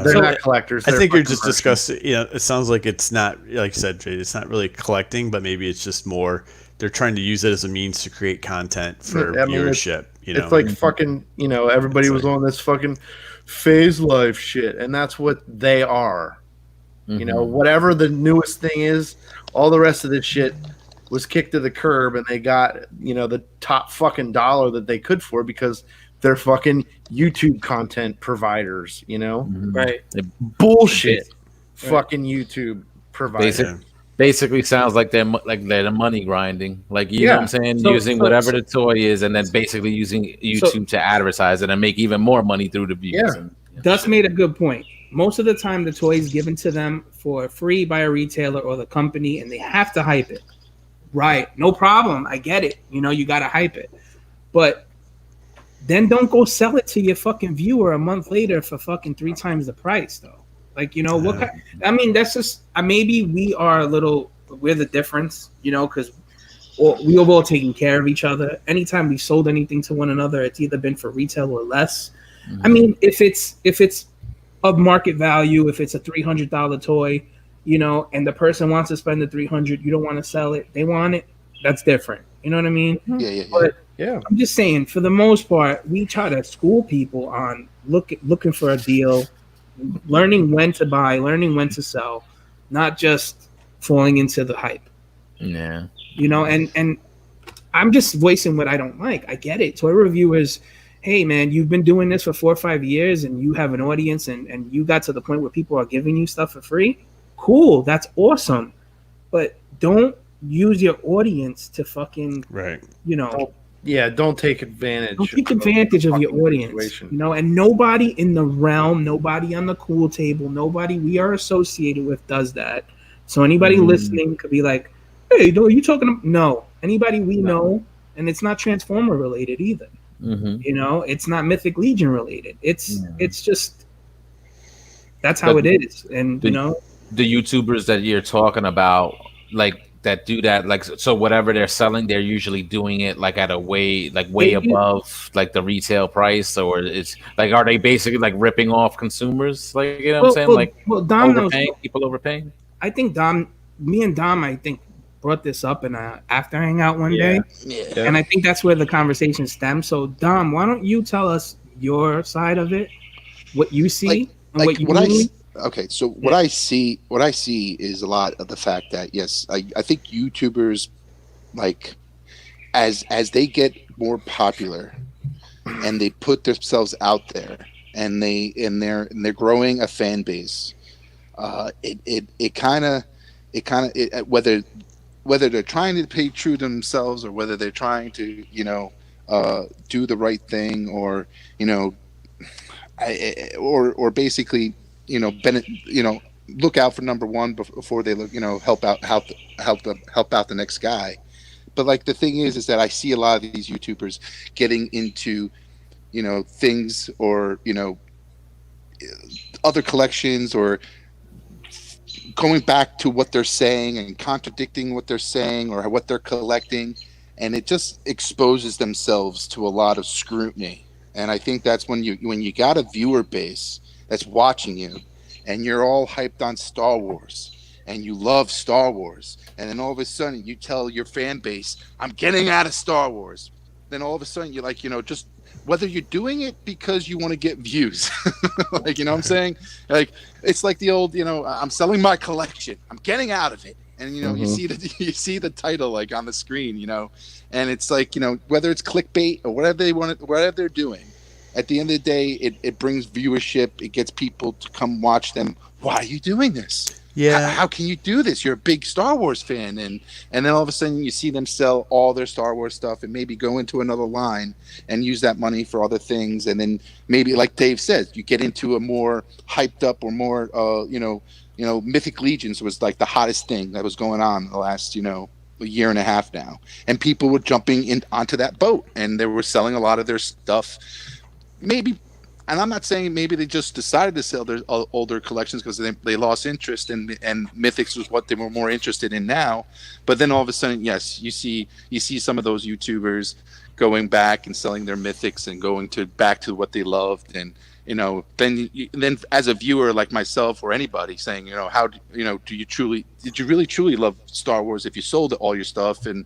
They're not collectors. I They're think you're fucking just merchants. discussing. It sounds like it's not, like you said, Jay. It's not really collecting, but maybe it's just more. They're trying to use it as a means to create content for I mean, viewership. It's like fucking. Everybody was on this fucking phase life shit, and that's what they are. Whatever the newest thing is, all the rest of this shit was kicked to the curb, and they got the top fucking dollar that they could for because they're fucking YouTube content providers. Right. Bullshit. Fucking YouTube providers. basically sounds like they're money grinding. Like you know what I'm saying, using whatever the toy is, and then basically using YouTube to advertise it and make even more money through the views. Yeah, Dust made a good point. Most of the time, the toy is given to them for free by a retailer or the company, and they have to hype it. Right, no problem. I get it. You know, you got to hype it, but then don't go sell it to your fucking viewer a month later for fucking 3 times the price, though. Like, you know, what kind, I mean, that's just maybe we're the difference, you know, because we have all taken care of each other. Anytime we've sold anything to one another, it's either been for retail or less. I mean, if it's of market value, if it's a $300 toy, you know, and the person wants to spend the $300, you don't want to sell it, they want it, that's different. You know what I mean? Yeah. But I'm just saying, for the most part, we try to school people on looking for a deal, learning when to buy, learning when to sell, not just falling into the hype. Yeah. You know, and I'm just voicing what I don't like. I get it. Toy reviewers, hey man, you've been doing this for 4 or 5 years and you have an audience and you got to the point where people are giving you stuff for free. Cool, that's awesome. But don't use your audience to fucking you know. Yeah, don't take advantage. Don't take advantage of your audience. Situation. You know, and nobody in the realm, nobody on the cool table, nobody we are associated with does that. So anybody listening could be like, hey, no, you talking about? No. Anybody we know, and it's not Transformer related either. You know, it's not Mythic Legion related. It's just that's how it is. And you know, the YouTubers that you're talking about, like that do that, like so whatever they're selling, they're usually doing it like at a way above like the retail price, or it's like, are they basically like ripping off consumers? Like, you know what I'm saying? Dom overpaying, people overpaying. I think me and Dom, I think brought this up in a after hangout one day, and I think that's where the conversation stems. So Dom, why don't you tell us your side of it, what you see, and what you mean? Okay, so what I see is a lot of the fact that yes, I think YouTubers, like as they get more popular and they put themselves out there and they're growing a fan base, it kind of whether they're trying to pay true to themselves or whether they're trying to do the right thing, or or basically look out for number one before they look, help out the next guy. But like the thing is that I see a lot of these YouTubers getting into things, or other collections, or going back to what they're saying and contradicting what they're saying or what they're collecting, and it just exposes themselves to a lot of scrutiny. And I think that's when you got a viewer base that's watching you, and you're all hyped on Star Wars, and you love Star Wars, and then all of a sudden you tell your fan base, I'm getting out of Star Wars. Then all of a sudden you're like, just whether you're doing it because you want to get views, like, you know what I'm saying? Like, it's like the old, I'm selling my collection, I'm getting out of it. And, you see the title like on the screen, and it's like, whether it's clickbait or whatever they're doing, at the end of the day, it brings viewership. It gets people to come watch them. Why are you doing this? Yeah. How can you do this? You're a big Star Wars fan. And then all of a sudden you see them sell all their Star Wars stuff and maybe go into another line and use that money for other things. And then maybe, like Dave says, you get into a more hyped up or more, Mythic Legions was like the hottest thing that was going on in the last, a year and a half now. And people were jumping onto that boat, and they were selling a lot of their stuff. Maybe, and I'm not saying maybe they just decided to sell their older collections because they lost interest, and Mythics was what they were more interested in now. But then all of a sudden, yes, you see some of those YouTubers going back and selling their Mythics and going back to what they loved, and then as a viewer like myself or anybody saying, how did you really truly love Star Wars if you sold all your stuff and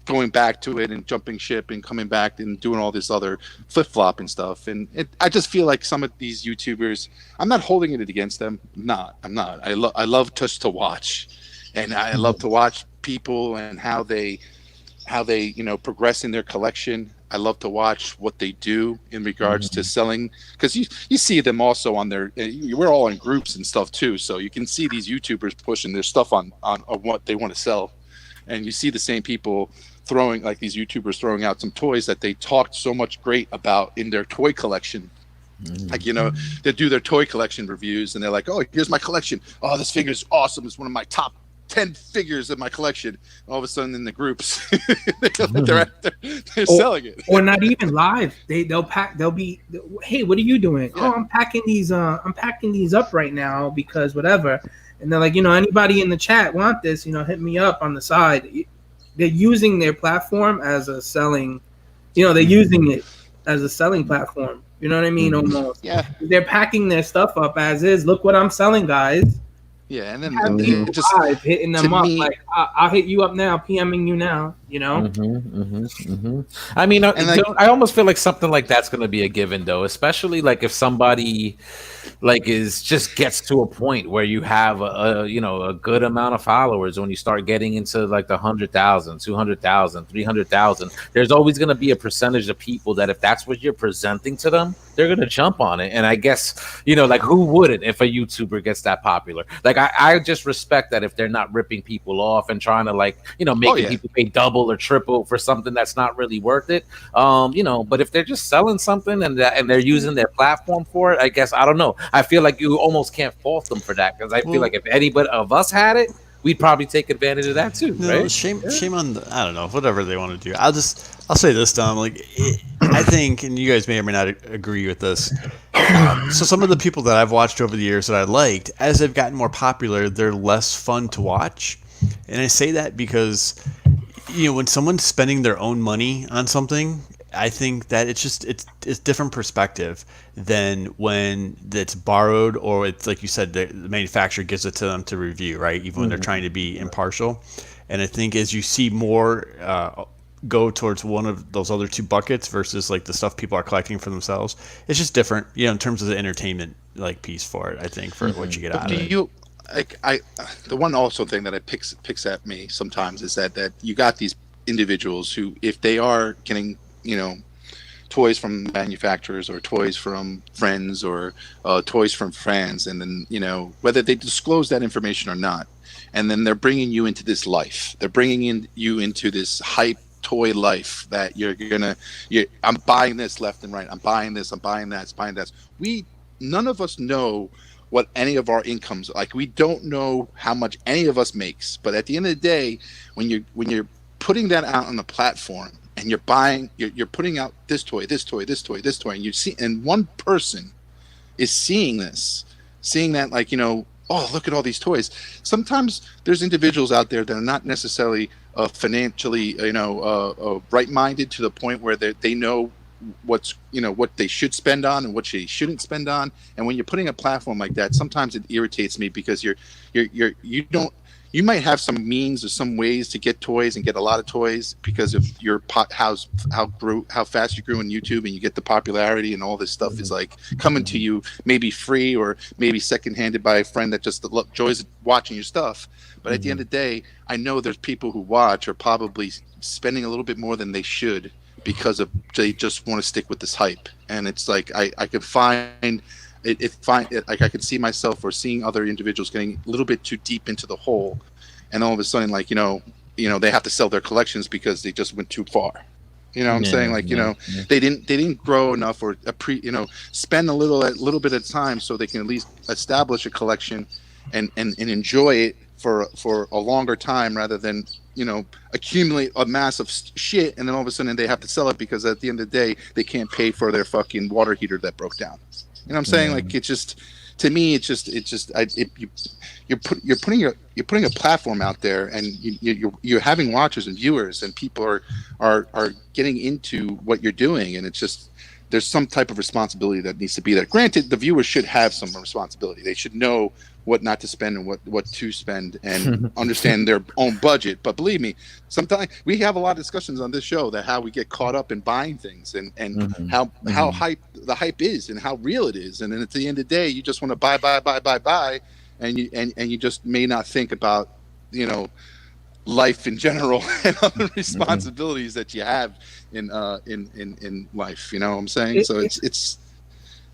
going back to it and jumping ship and coming back and doing all this other flip-flop and stuff. And I just feel like some of these YouTubers, I'm not holding it against them. I'm not. I love just to watch, and I love to watch people and how they progress in their collection. I love to watch what they do in regards to selling, because you see them also on their. We're all in groups and stuff too, so you can see these YouTubers pushing their stuff on what they want to sell, and you see the same people throwing, like these YouTubers throwing out some toys that they talked so much great about in their toy collection. Like, you know, they do their toy collection reviews and they're like, oh, here's my collection. Oh, this figure's awesome. It's one of my top 10 figures in my collection. All of a sudden in the groups, they're selling it. Or not even live. They'll be, hey, what are you doing? Yeah. Oh, I'm packing these up right now because whatever. And they're like, you know, anybody in the chat want this, you know, hit me up on the side. They're using their platform as a selling, you know, they're using it as a selling platform. You know what I mean? Almost. Yeah. They're packing their stuff up as is. Look what I'm selling, guys. Yeah, and Have then people it just live hitting them to up me- like, I'll hit you up now, PMing you now. You know. I mean, And like- I almost feel like something like that's going to be a given, though, especially like if somebody like just gets to a point where you have a good amount of followers. When you start getting into like the 100,000, 200,000, 300,000, there's always going to be a percentage of people that if that's what you're presenting to them, they're going to jump on it. And I guess, you know, like who wouldn't if a YouTuber gets that popular? Like I just respect that if they're not ripping people off and trying to like, you know, making people pay double or triple for something that's not really worth it. You know, but if they're just selling something and they're using their platform for it, I guess, I don't know. I feel like you almost can't fault them for that, because I feel like if anybody of us had it, we'd probably take advantage of that too, No, right? shame on the, I don't know, whatever they want to do. I'll say this, Dom. Like, I think, and you guys may or may not agree with this. So some of the people that I've watched over the years that I liked, as they've gotten more popular, they're less fun to watch. And I say that because, you know, when someone's spending their own money on something, I think that it's different perspective than when it's borrowed, or it's like you said, the manufacturer gives it to them to review, right? Even when they're trying to be impartial. And I think as you see more go towards one of those other two buckets versus like the stuff people are collecting for themselves, it's just different, you know, in terms of the entertainment like piece for it. I think for what you get out do of it. you like the one also thing that it picks at me sometimes is that you got these individuals who, if they are getting, you know, toys from manufacturers or toys from friends or toys from fans, and then, you know, whether they disclose that information or not, and then they're bringing you into this life, they're bringing you into this hype toy life that I'm buying this left and right, I'm buying this, I'm buying that, none of us know what any of our incomes, like, we don't know how much any of us makes. But at the end of the day, when you're putting that out on the platform and you're putting out this toy, and you see, and one person is seeing that, like, you know, oh, look at all these toys. Sometimes there's individuals out there that are not necessarily financially, you know, right-minded to the point where they know what they should spend on and what they shouldn't spend on. And when you're putting a platform like that, sometimes it irritates me, because you might have some means or some ways to get toys and get a lot of toys because of your how fast you grew on YouTube, and you get the popularity, and all this stuff is like coming to you maybe free or maybe second-handed by a friend that just enjoys watching your stuff. But at the end of the day, I know there's people who watch are probably spending a little bit more than they should because they just want to stick with this hype. And it's like I could find like I could see myself or seeing other individuals getting a little bit too deep into the hole, and all of a sudden, like, you know they have to sell their collections because they just went too far. You know what I'm saying? Like, they didn't grow enough or spend a little bit of time so they can at least establish a collection and enjoy it for a longer time, rather than, you know, accumulate a mass of shit and then all of a sudden they have to sell it because at the end of the day they can't pay for their fucking water heater that broke down. You know what I'm saying? Like, it's just, to me, you're putting a platform out there, and you're having watchers and viewers, and people are getting into what you're doing, and it's just, there's some type of responsibility that needs to be there. Granted, the viewers should have some responsibility. They should know what not to spend and what to spend, and understand their own budget. But believe me, sometimes we have a lot of discussions on this show that how we get caught up in buying things and how the hype is and how real it is. And then at the end of the day, you just want to buy, and you just may not think about, you know, life in general and other responsibilities that you have in life. You know what I'm saying? So it's.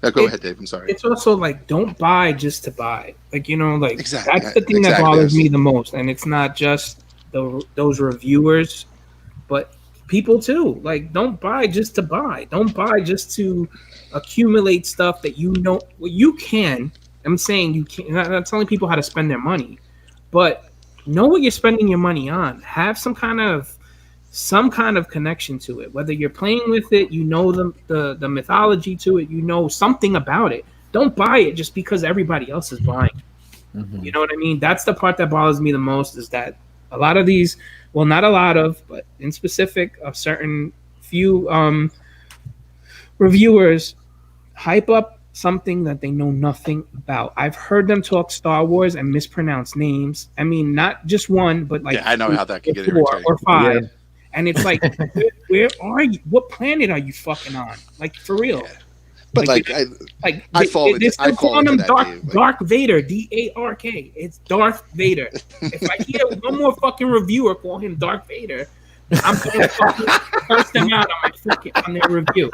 Go ahead, Dave. I'm sorry. It's also like, don't buy just to buy. Like, you know, like Exactly. that's the thing that bothers me the most. And it's not just those reviewers, but people too. Like, don't buy just to buy. Don't buy just to accumulate stuff that you know. Well, you can. I'm saying you can. I'm not telling people how to spend their money, but know what you're spending your money on. Have some kind of connection to it. Whether you're playing with it, you know the mythology to it, you know something about it. Don't buy it just because everybody else is buying. You know what I mean? That's the part that bothers me the most, is that a lot of these, well, not a lot of, but in specific, a certain few reviewers hype up something that they know nothing about. I've heard them talk Star Wars and mispronounce names. I mean, not just one, but like I know how that can get 4 irritating. or 5. Yeah. And it's like, where are you? What planet are you fucking on? Like, for real. Yeah. But I fall into that. Dark Vader, Dark. It's Darth Vader. If I hear one more fucking reviewer call him Darth Vader, I'm gonna fucking curse them out on their review.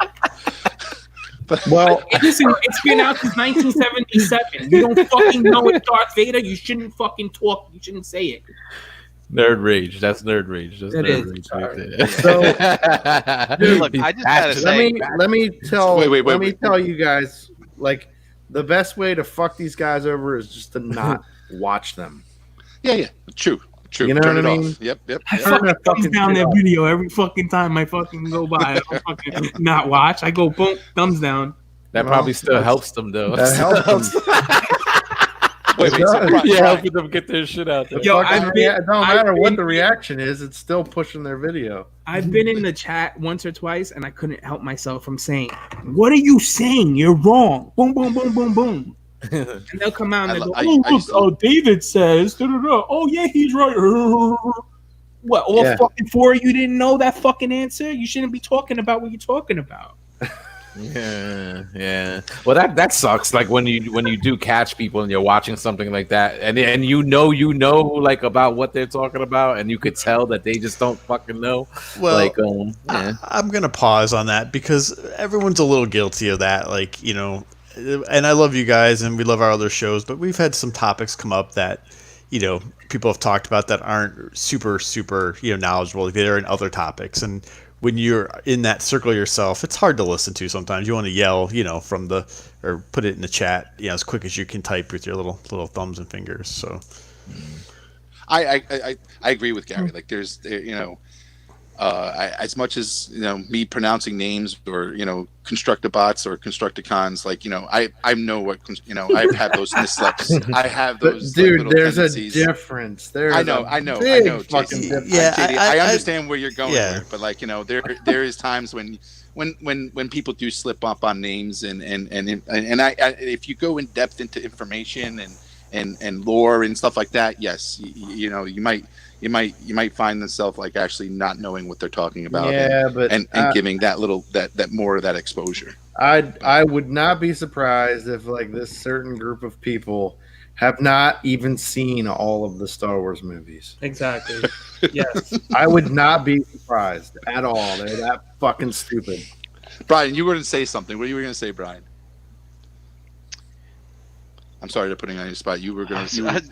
Well, listen, it's been out since 1977. You don't fucking know it's Darth Vader. You shouldn't fucking talk. You shouldn't say it. Nerd rage. That's nerd rage. That's it nerd is. rage right there. So, Dude, look, I just gotta say, let me tell wait. tell you guys, like, the best way to fuck these guys over is just to not watch them. Yeah. True. You know Turn what I it mean? off. Yep. I fucking thumbs down that video every fucking time I fucking go by. I don't fucking not watch. I go boom, thumbs down. That probably still helps them though. That helps them. Wait, so Brian, helping them get their shit out there. It don't matter what the reaction is, it's still pushing their video. I've been in the chat once or twice, and I couldn't help myself from saying, "What are you saying? You're wrong." Boom, boom, boom, boom, boom. And they'll come out and they'll go, David says, da-da-da. Oh, yeah, he's right. What, all fucking 4 of you didn't know that fucking answer? You shouldn't be talking about what you're talking about. Yeah. Well, that sucks. Like when you do catch people and you're watching something like that, and you know like about what they're talking about, and you could tell that they just don't fucking know. Well, like, I'm gonna pause on that because everyone's a little guilty of that. Like, you know, and I love you guys and we love our other shows, but we've had some topics come up that, you know, people have talked about that aren't super, you know, knowledgeable. Like, they're in other topics, and when you're in that circle yourself, it's hard to listen to sometimes. You want to yell, you know, or put it in the chat, you know, as quick as you can type with your little thumbs and fingers. So I agree with Gary. Like, there's, you know, as much as, you know, me pronouncing names or, you know, Constructabots or Constructicons, like, you know, I know what, you know, I've had those missteps. I have those. Dude, like, there's tendencies. a difference. There's I know. Fucking Jason. Yeah, I understand where you're going yeah. there, but, like, you know, there is times when people do slip up on names and I if you go in depth into information and lore and stuff like that, yes, you know, you might find yourself like actually not knowing what they're talking about. Yeah, and giving that little that more of that exposure. I would not be surprised if, like, this certain group of people have not even seen all of the Star Wars movies. Exactly. Yes. I would not be surprised at all. They're that fucking stupid. Brian, you were going to say something. What were you going to say, Brian? I'm sorry to putting you on your spot. You were going to.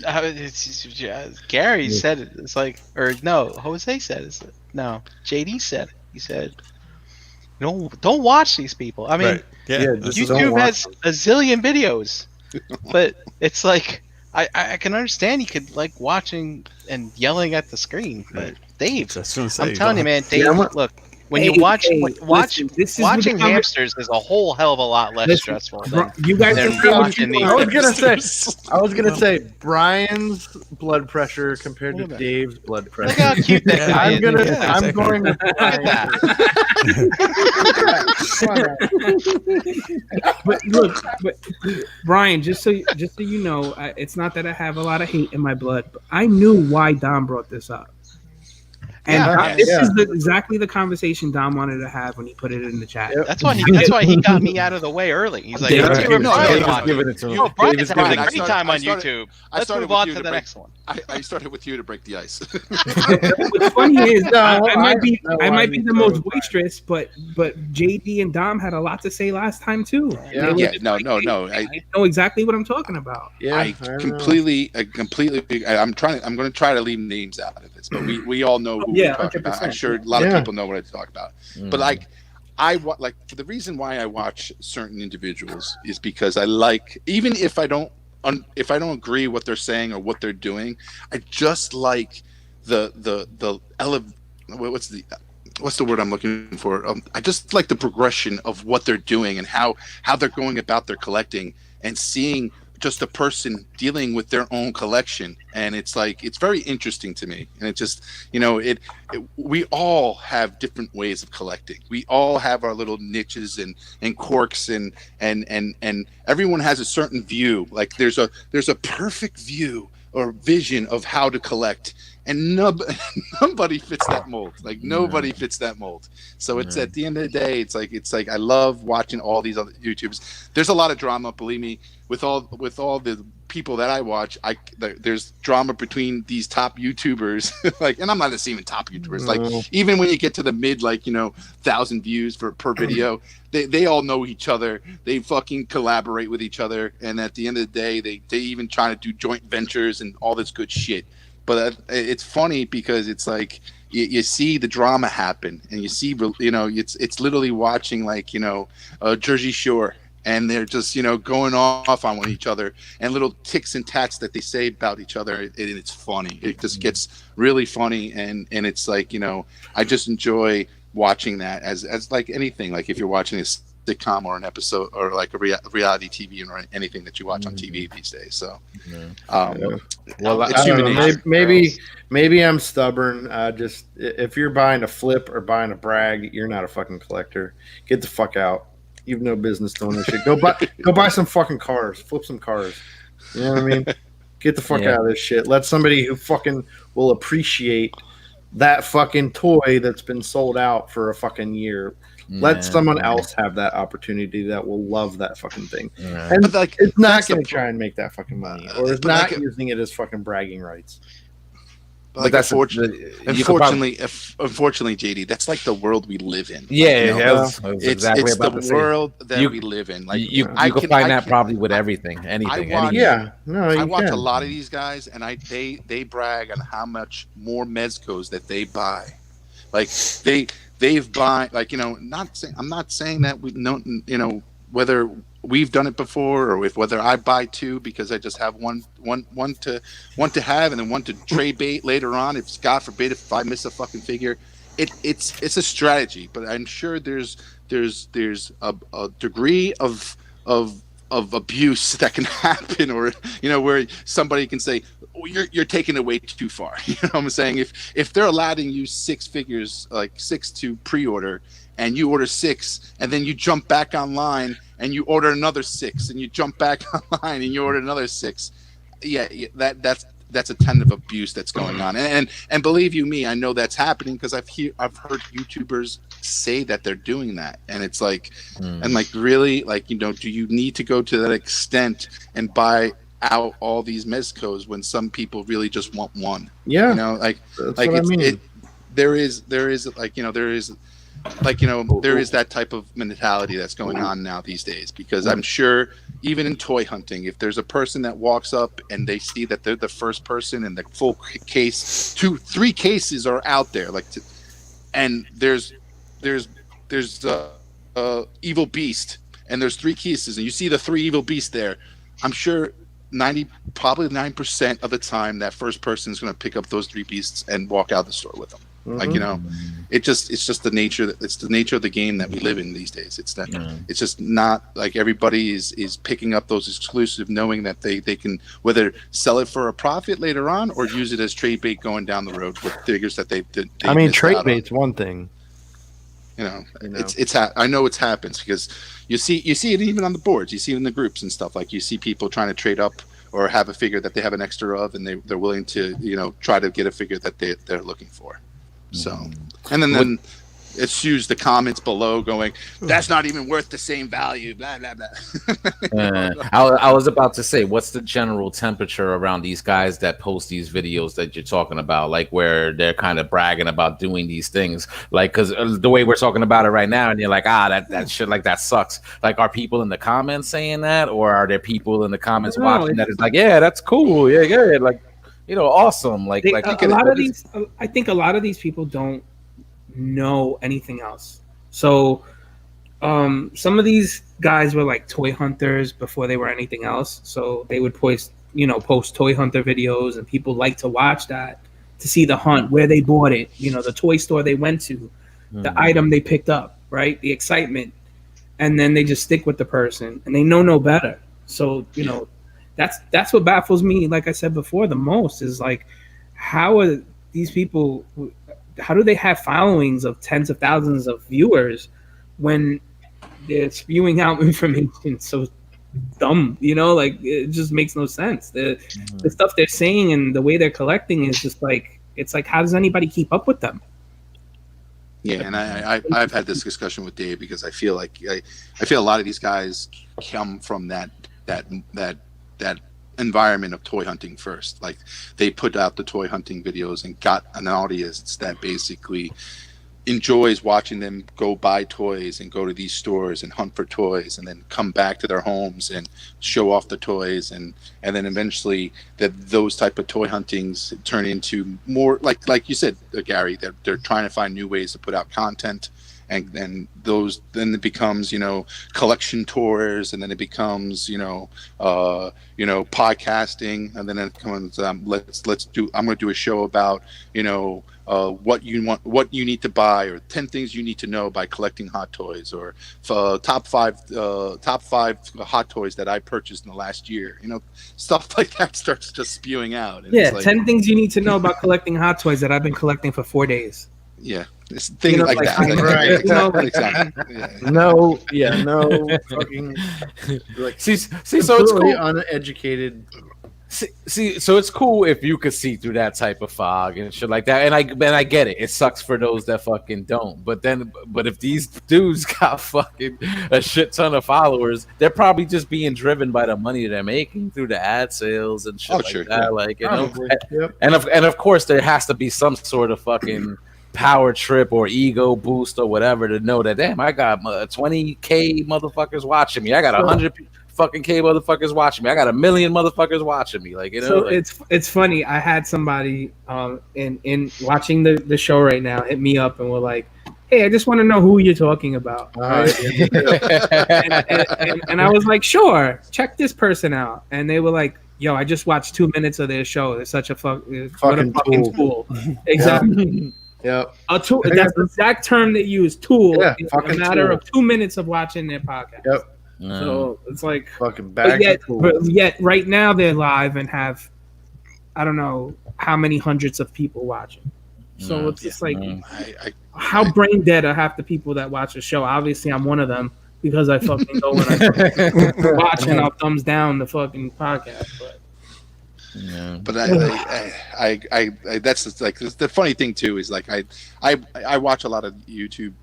Gary said it. It's like, or no, Jose said it. No, JD said it. He said, "No, don't watch these people." I mean, right. Yeah, YouTube has a zillion videos, but it's like I can understand you could like watching and yelling at the screen, but Dave, I'm telling you, man, Dave, look. When you watching hamsters is a whole hell of a lot less stressful. You guys are watching these. I was gonna say Brian's blood pressure compared to Dave's blood pressure. Look how cute that guy is. I'm going to Look at that. but Brian, just so you know, it's not that I have a lot of hate in my blood, but I knew why Dom brought this up. And Yeah, this yeah. is exactly the conversation Dom wanted to have when he put it in the chat. Yep. That's why he got me out of the way early. He's like, David's let's hear giving- what Brian no, watches. giving it to him. Yo, Brian's David's having giving a it great to him. time I on started- YouTube. I Let's started move with on you to to the break- next one. I started with you to break the ice. What's funny is I might be No, I might be I'm the so most fine. boisterous, but JD and Dom had a lot to say last time too. Yeah. They were Yeah, just no, like, no, no. I know exactly what I'm talking about. Yeah, I know. completely. I'm going to try to leave names out of this, but we all know who Yeah, we're talking about. I'm 100%, sure a lot of yeah. people know what I talk about. Mm. But like, the reason why I watch certain individuals is because I like, even if I don't agree what they're saying or what they're doing, I just like what's the word I'm looking for? I just like the progression of what they're doing and how they're going about their collecting and seeing just a person dealing with their own collection. And it's like, it's very interesting to me. And it just, we all have different ways of collecting. We all have our little niches and quirks and everyone has a certain view. Like there's a perfect view or vision of how to collect. And nobody fits that mold. Like nobody fits that mold. So it's at the end of the day, it's like I love watching all these other YouTubers. There's a lot of drama, believe me. With all the people that I watch, there's drama between these top YouTubers. Like, and I'm not even top YouTubers. No. Like even when you get to the mid, 1,000 views per video, they all know each other. They fucking collaborate with each other. And at the end of the day, they even try to do joint ventures and all this good shit. But it's funny because it's like you see the drama happen, and you see it's literally watching Jersey Shore, and they're just going off on each other and little ticks and tats that they say about each other, and it's funny. It just gets really funny, and it's like I just enjoy watching that as like anything. Like if you're watching a sitcom or an episode or like a reality TV or anything that you watch on TV these days. So, Well, it's I don't human know, nature. maybe I'm stubborn. Just if you're buying a flip or buying a brag, you're not a fucking collector. Get the fuck out. You've no business doing this shit. Go buy some fucking cars. Flip some cars. You know what I mean? Get the fuck out of this shit. Let somebody who fucking will appreciate that fucking toy that's been sold out for a fucking year. Let someone else have that opportunity that will love that fucking thing. Yeah. And But like it's not that's the going to try and make that fucking money, or it's but not like- using it as fucking bragging rights. Like, that's unfortunately, JD, that's like the world we live in. Yeah, Like, I was it's exactly about the to say. world that You- we live in. Like You I can can- find I that can- probably with everything, anything. watch- Yeah, no, you I watch can. a lot of these guys, and they brag on how much more mezcos that they buy. Like they've buy I'm not saying that we know whether we've done it before or whether I buy two because I just have one to have and then one to trade bait later on. If God forbid if I miss a fucking figure, it's a strategy. But I'm sure there's a degree of abuse that can happen, or where somebody can say, oh, you're taking it way too far. You know what I'm saying? If they're allowing you 6 figures, like 6 to pre-order, and you order 6, and then you jump back online and you order another 6, and you jump back online and you order another 6, that's a ton of abuse that's going on. And believe you me, I know that's happening because I've heard YouTubers say that they're doing that, and it's like, and like really, like do you need to go to that extent and buy out all these mezcos when some people really just want one? Yeah, Like that's like what I mean. there is that type of mentality that's going on now these days, because I'm sure even in toy hunting, if there's a person that walks up and they see that they're the first person and the full case, 2-3 cases are out there, and there's Evil Beast, and there's 3 cases, and you see the 3 Evil Beasts there, I'm sure probably 9% of the time that first person is going to pick up those 3 beasts and walk out the store with them. Like it's just the nature of the game that we live in these days. It's that it's just not like everybody is picking up those exclusive, knowing that they can whether sell it for a profit later on or use it as trade bait going down the road with figures that they I mean, missed trade out on. bait's one thing. I know it's happens because you see it even on the boards, you see it in the groups and stuff. Like you see people trying to trade up or have a figure that they have an extra of, and they're willing to try to get a figure that they're looking for. So, and then it's used the comments below going, that's not even worth the same value, blah, blah, blah. I was about to say, what's the general temperature around these guys that post these videos that you're talking about, like where they're kind of bragging about doing these things, like because the way we're talking about it right now, and you're like, that shit, like that sucks. Like, are people in the comments saying that, or are there people in the comments watching that is like, yeah, that's cool, yeah, like, awesome, like a lot of these. I think a lot of these people don't know anything else. So some of these guys were like toy hunters before they were anything else. So they would post toy hunter videos, and people like to watch that to see the hunt, where they bought it, the toy store they went to, the item they picked up, right? The excitement. And then they just stick with the person, and they know no better. So, that's what baffles me, like I said before, the most is like, how are these people, how do they have followings of tens of thousands of viewers when they're spewing out information so dumb? Like, it just makes no sense. The stuff they're saying and the way they're collecting is just like, it's like, how does anybody keep up with them? Yeah, and I've had this discussion with Dave because I feel like I feel a lot of these guys come from that environment of toy hunting first. Like, they put out the toy hunting videos and got an audience that basically enjoys watching them go buy toys and go to these stores and hunt for toys, and then come back to their homes and show off the toys, and then eventually those type of toy huntings turn into more like you said, Gary, that they're trying to find new ways to put out content, and then it becomes collection tours, and then it becomes podcasting, and then it comes I'm going to do a show about what you need to buy, or 10 things you need to know by collecting hot toys, or top five hot toys that I purchased in the last year. Stuff like that starts just spewing out. And yeah, it's like, 10 things you need to know about collecting hot toys that I've been collecting for 4 days. Yeah, it's things like that. Right. Exactly. Yeah. No, fucking see, so it's cool. Uneducated. See, so it's cool if you could see through that type of fog and shit like that, and I get it. It sucks for those that fucking don't. But if these dudes got fucking a shit ton of followers, they're probably just being driven by the money they're making through the ad sales and shit like that. Yeah. Like, Yep. and of course there has to be some sort of fucking power trip or ego boost or whatever to know that, damn, I got 20K motherfuckers watching me. I got 100 fucking K motherfuckers watching me. I got 1 million motherfuckers watching me. Like, So it's funny. I had somebody in watching the show right now hit me up and were like, "Hey, I just want to know who you're talking about." Right? and I was like, "Sure, check this person out." And they were like, "Yo, I just watched 2 minutes of their show. They're such a fucking tool." Exactly. Yep. A tool. That's the exact term they use. Tool. Yeah, in a matter tool. of 2 minutes of watching their podcast. Yep. So it's like, fucking but bags of tools. yet right now they're live and have, I don't know how many hundreds of people watching. So it's just like, how brain dead are half the people that watch the show? Obviously, I'm one of them because I fucking go when I watch and I'll thumbs down the fucking podcast. But I that's like the funny thing too is like I watch a lot of YouTube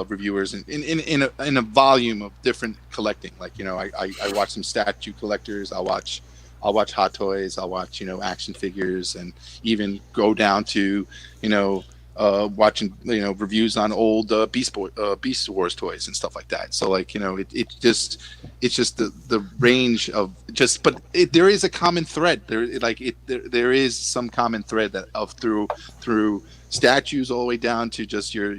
reviewers in a volume of different collecting. Like, I watch some statue collectors. I'll watch hot toys. I'll watch action figures, and even go down to watching reviews on old Beast Wars toys and stuff like that. So like it's just the range of just, but there is a common thread there is some common thread that through statues all the way down to just your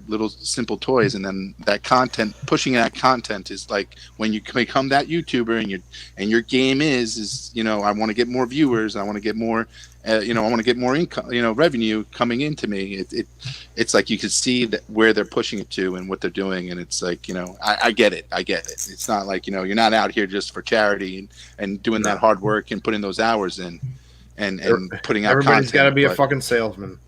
little simple toys, and then that content, pushing that content is like when you become that YouTuber and your game is I want to get more viewers, I want to get more I want to get more income, revenue coming into me. It's like you can see that where they're pushing it to and what they're doing, and it's like I get it. It's not like you're not out here just for charity and doing that hard work and putting those hours in and putting out. Everybody's got to be a but fucking salesman.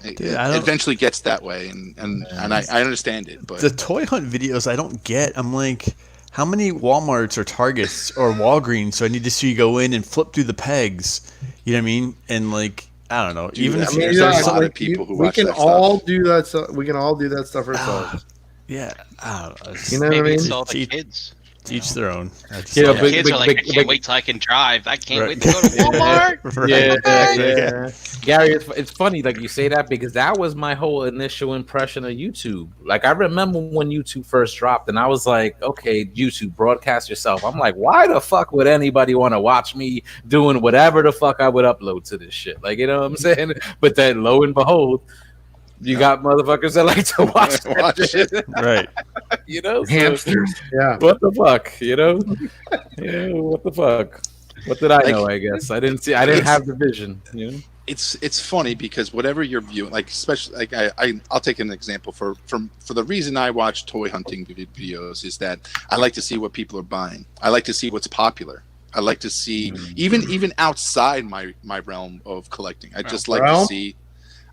It eventually gets that way, and I understand it. But the toy hunt videos I don't get. I'm like, how many Walmarts or Targets or Walgreens do I need to see you go in and flip through the pegs? You know what I mean? And like, I don't know. Dude, Even I if mean, you, there's there's a lot some- of people who we watch can that all stuff. do that. So we can all do that stuff ourselves. yeah, I don't know. It's- You know what I Maybe mean? it's all the Teach- kids. Each their own. I just- Yeah, The but- kids are like, I can't wait till I can drive. I can't wait to go to Walmart. Right. Yeah. Gary, it's funny like you say that because that was my whole initial impression of YouTube. Like I remember when YouTube first dropped, and I was like, "Okay, YouTube, broadcast yourself." I'm like, "Why the fuck would anybody want to watch me doing whatever the fuck I would upload to this shit?" Like, you know what I'm saying? But then, lo and behold, you got motherfuckers that like to watch that Watch shit. Right. You know, so- Hamsters. Yeah. what the fuck, you know? Yeah, what the fuck? What did I know? I guess I didn't see. I didn't have the vision. You know. It's funny because whatever you're viewing, like especially like I'll take an example for the reason I watch toy hunting videos is that I like to see what people are buying. I like to see what's popular. I like to see even outside my realm of collecting. I just like to see.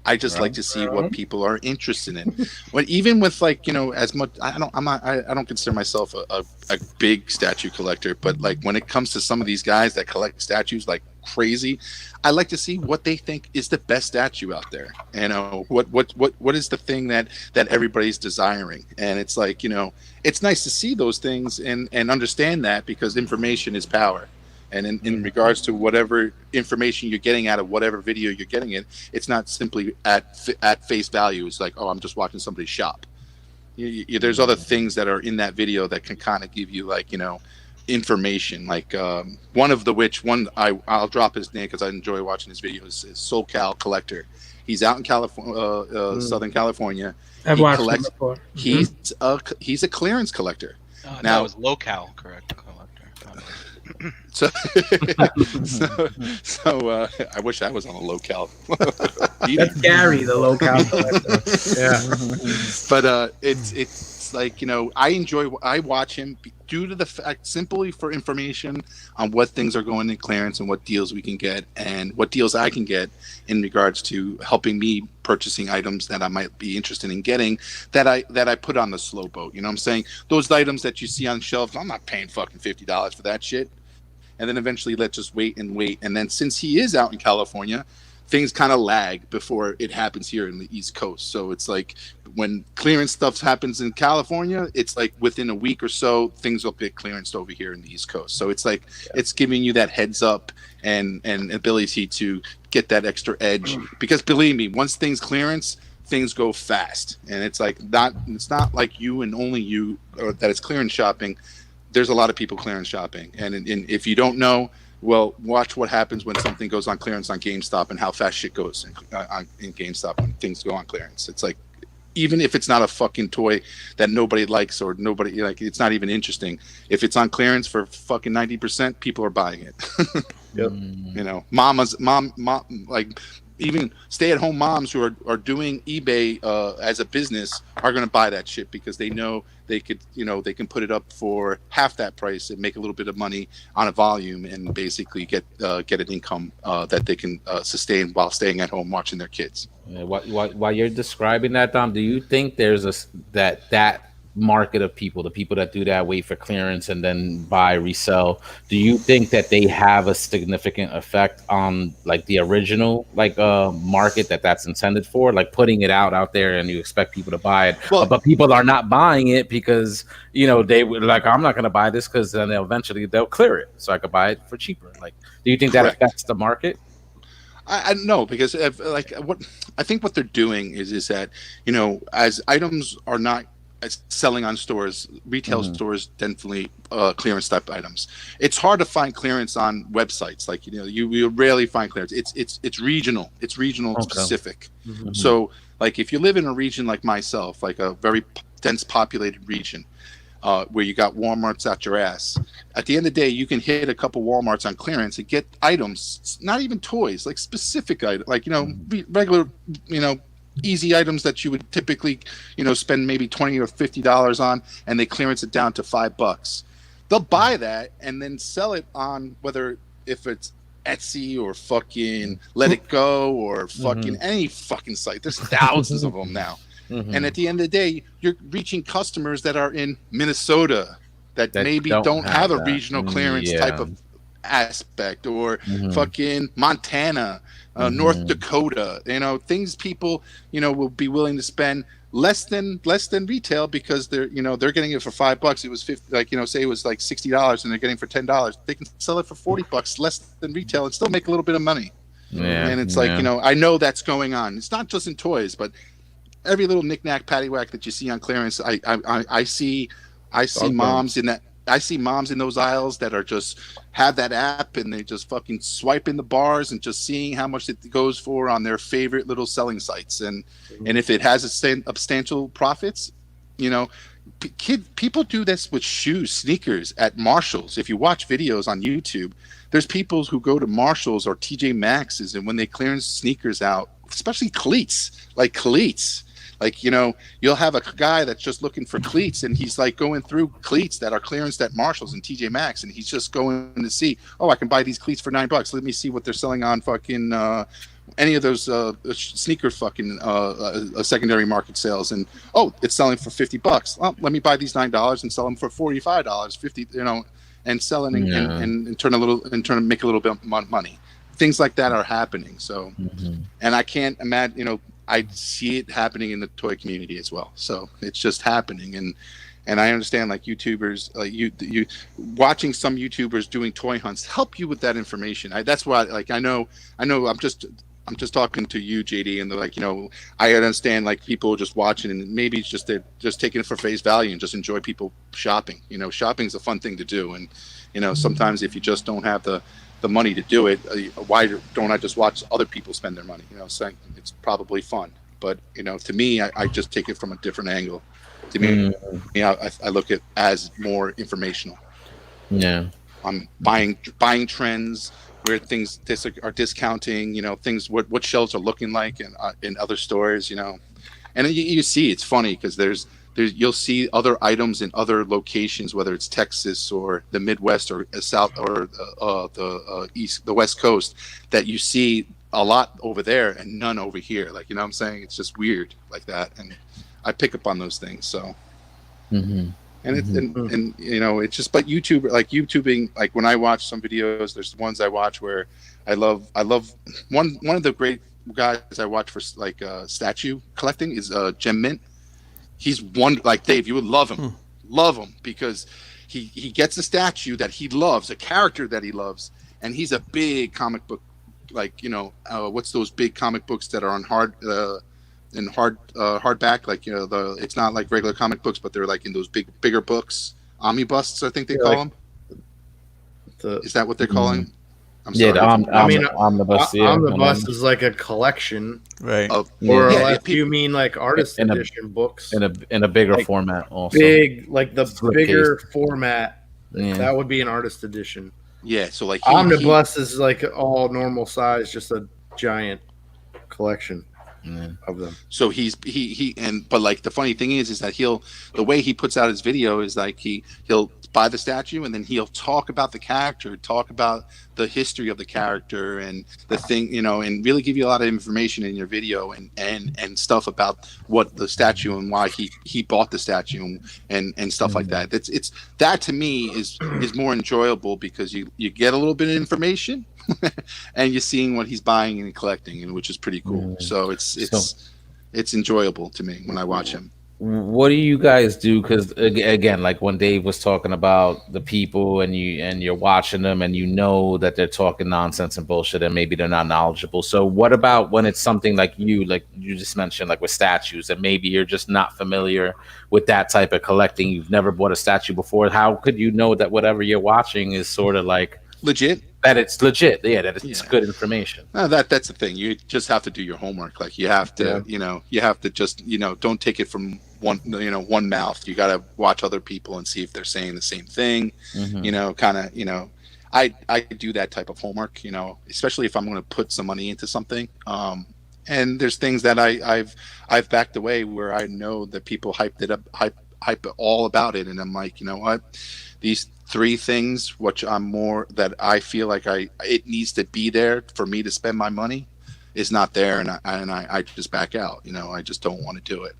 I just like to see what people are interested in. But even with like, you know, as much I don't consider myself a big statue collector, but like when it comes to some of these guys that collect statues like crazy, I like to see what they think is the best statue out there. You know, what is the thing that everybody's desiring? And it's like, you know, it's nice to see those things and understand that because information is power. And in regards to whatever information you're getting out of whatever video you're getting in, it's not simply at face value. It's like, oh, I'm just watching somebody shop. There's other things that are in that video that can kind of give you like, you know, information. Like one I'll drop his name because I enjoy watching his videos. Is SoCal Collector. He's out in California, Southern California. I've He watched him collects- before. He's a clearance collector. That Now- was local, correct? Collector. So, I wish I was on a local. That's Gary, the local collector. But it's like, you know, I watch him due to the fact simply for information on what things are going in clearance and what deals we can get and what deals I can get in regards to helping me purchasing items that I might be interested in getting that I put on the slow boat. You know what I'm saying? Those items that you see on shelves, I'm not paying fucking $50 for that shit. And then eventually let's just wait. And then since he is out in California, things kind of lag before it happens here in the East Coast. So it's like when clearance stuff happens in California, it's like within a week or so, things will get clearanced over here in the East Coast. So it's like it's giving you that heads up and ability to get that extra edge. Because believe me, once things clearance, things go fast. And it's like it's not like you and only you or that it's clearance shopping. There's a lot of people clearance shopping. And if you don't know, well, watch what happens when something goes on clearance on GameStop and how fast shit goes in GameStop when things go on clearance. It's like, even if it's not a fucking toy that nobody likes or nobody like, it's not even interesting. If it's on clearance for fucking 90%, people are buying it. Yep. You know, mom, like even stay-at-home moms who are doing eBay as a business are going to buy that shit because they know they could, you know, they can put it up for half that price and make a little bit of money on a volume and basically get an income that they can sustain while staying at home watching their kids. While you're describing that, Dom, do you think there's that market of people, the people that do that, wait for clearance and then buy, resell, do you think that they have a significant effect on like the original market that's intended for, like putting it out there and you expect people to buy it, but people are not buying it because, you know, they would like, I'm not going to buy this because then they'll clear it so I could buy it for cheaper. Like, do you think that affects the market? I know, because what I think what they're doing is that, you know, as items are not selling on stores, retail stores definitely clearance type items. It's hard to find clearance on websites. Like, you know, you rarely find clearance. It's regional. It's regional specific. Mm-hmm. So like if you live in a region like myself, like a very dense populated region, where you got Walmarts out your ass, at the end of the day, you can hit a couple Walmarts on clearance and get items, not even toys, like specific items, like, you know, regular, you know, easy items that you would typically, you know, spend maybe $20 or $50 on, and they clearance it down to $5. They'll buy that and then sell it on if it's Etsy or fucking Let It Go or fucking any fucking site. There's thousands of them now. And at the end of the day, you're reaching customers that are in Minnesota that maybe don't have a regional clearance type of aspect, or Mhm. fucking Montana, North Dakota, things people, will be willing to spend less than retail because they're getting it for $5. It was 50, like, say it was like $60 and they're getting it for $10. They can sell it for $40 less than retail and still make a little bit of money. Yeah, And it's like, I know that's going on. It's not just in toys, but every little knick-knack paddywhack that you see on clearance, I see moms in that. I see moms in those aisles that are just have that app and they just fucking swiping the bars and just seeing how much it goes for on their favorite little selling sites. And if it has substantial profits, people do this with shoes, sneakers at Marshalls. If you watch videos on YouTube, there's people who go to Marshalls or TJ Maxx's, and when they clearance sneakers out, especially cleats, you'll have a guy that's just looking for cleats, and he's like going through cleats that are clearanced at Marshalls and TJ Maxx, and he's just going to see, I can buy these cleats for $9. Let me see what they're selling on fucking any of those sneaker fucking secondary market sales, and it's selling for $50. Well, let me buy these $9 and sell them for $45, $50, and sell it and turn make a little bit of money. Things like that are happening. So, and I can't imagine, I see it happening in the toy community as well. So it's just happening, and I understand, like, YouTubers, you watching some YouTubers doing toy hunts help you with that information. That's why, like, I know I'm just talking to you, JD, and they're like, I understand, like, people just watching, and maybe it's just they're just taking it for face value and just enjoy people shopping. Shopping's a fun thing to do, and sometimes if you just don't have the money to do it, why don't I just watch other people spend their money? Saying it's probably fun, but to me, I just take it from a different angle. To me, I look at as more informational. Yeah, I'm buying trends, where things are discounting, things what shelves are looking like in other stores, and you see it's funny because there's you'll see other items in other locations, whether it's Texas or the Midwest or South or the West Coast, that you see a lot over there and none over here. Like, what I'm saying? It's just weird like that. And I pick up on those things. So, and it's just, but YouTubing, like when I watch some videos, there's ones I watch where I love one of the great guys I watch for like statue collecting is Gem Mint. He's one, like, Dave, you would love him because he gets a statue that he loves, a character that he loves, and he's a big comic book, like, what's those big comic books that are on hardback, like, it's not like regular comic books, but they're like in those bigger books, omnibusts, I think they call them. Is that what they're calling? I'm sorry. Omnibus. Omnibus is like a collection, right? You mean like artist edition books in a bigger format, also big, like the bigger format. Yeah. That would be an artist edition. Yeah, so like Omnibus is like all normal size, just a giant collection of them. So but like the funny thing is that the way he puts out his video is like he'll buy the statue and then he'll talk about the character, talk about the history of the character and the thing, and really give you a lot of information in your video and stuff about what the statue and why he bought the statue and stuff like that. It's that to me is more enjoyable because you get a little bit of information and you're seeing what he's buying and collecting, and which is pretty cool. So it's enjoyable to me when I watch him. What do you guys do? Because again, like when Dave was talking about the people and you're watching them and that they're talking nonsense and bullshit and maybe they're not knowledgeable. So what about when it's something like you just mentioned, like with statues, and maybe you're just not familiar with that type of collecting? You've never bought a statue before. How could you know that whatever you're watching is sort of like legit? That it's legit, that it's good information. No, that's the thing. You just have to do your homework. Like you have to, you have to just, don't take it from one mouth. You got to watch other people and see if they're saying the same thing. I do that type of homework. Especially if I'm going to put some money into something. And there's things that I've backed away where I know that people hyped it up, hype all about it, and I'm like, you know what, these 3 things which I'm more that I feel like it needs to be there for me to spend my money is not there, and I just back out. I just don't want to do it.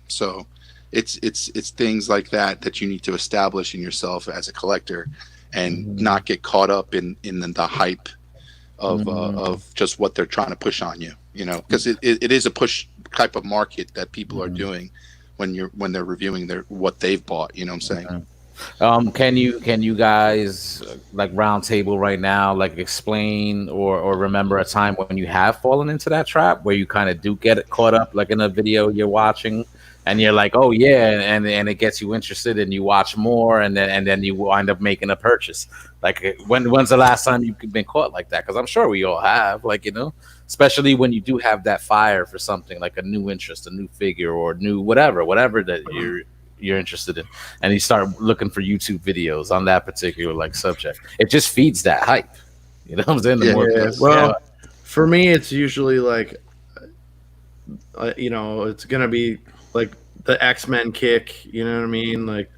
So it's things like that you need to establish in yourself as a collector, and not get caught up in the hype of just what they're trying to push on you, you know, because it is a push type of market that people are doing when they're reviewing what they've bought, you know what I'm saying? Can you guys like round table right now, like explain or remember a time when you have fallen into that trap where you kind of do get caught up like in a video you're watching and you're like, oh yeah, and it gets you interested and you watch more and then you wind up making a purchase. Like when's the last time you've been caught like that? Because I'm sure we all have, like, you know, especially when you do have that fire for something like a new interest, a new figure, or new whatever that you're interested in, and you start looking for YouTube videos on that particular like subject. It just feeds that hype, you know what I'm saying? Well, for me, it's usually like, you know, it's gonna be like the X-Men kick, you know what I mean? Like,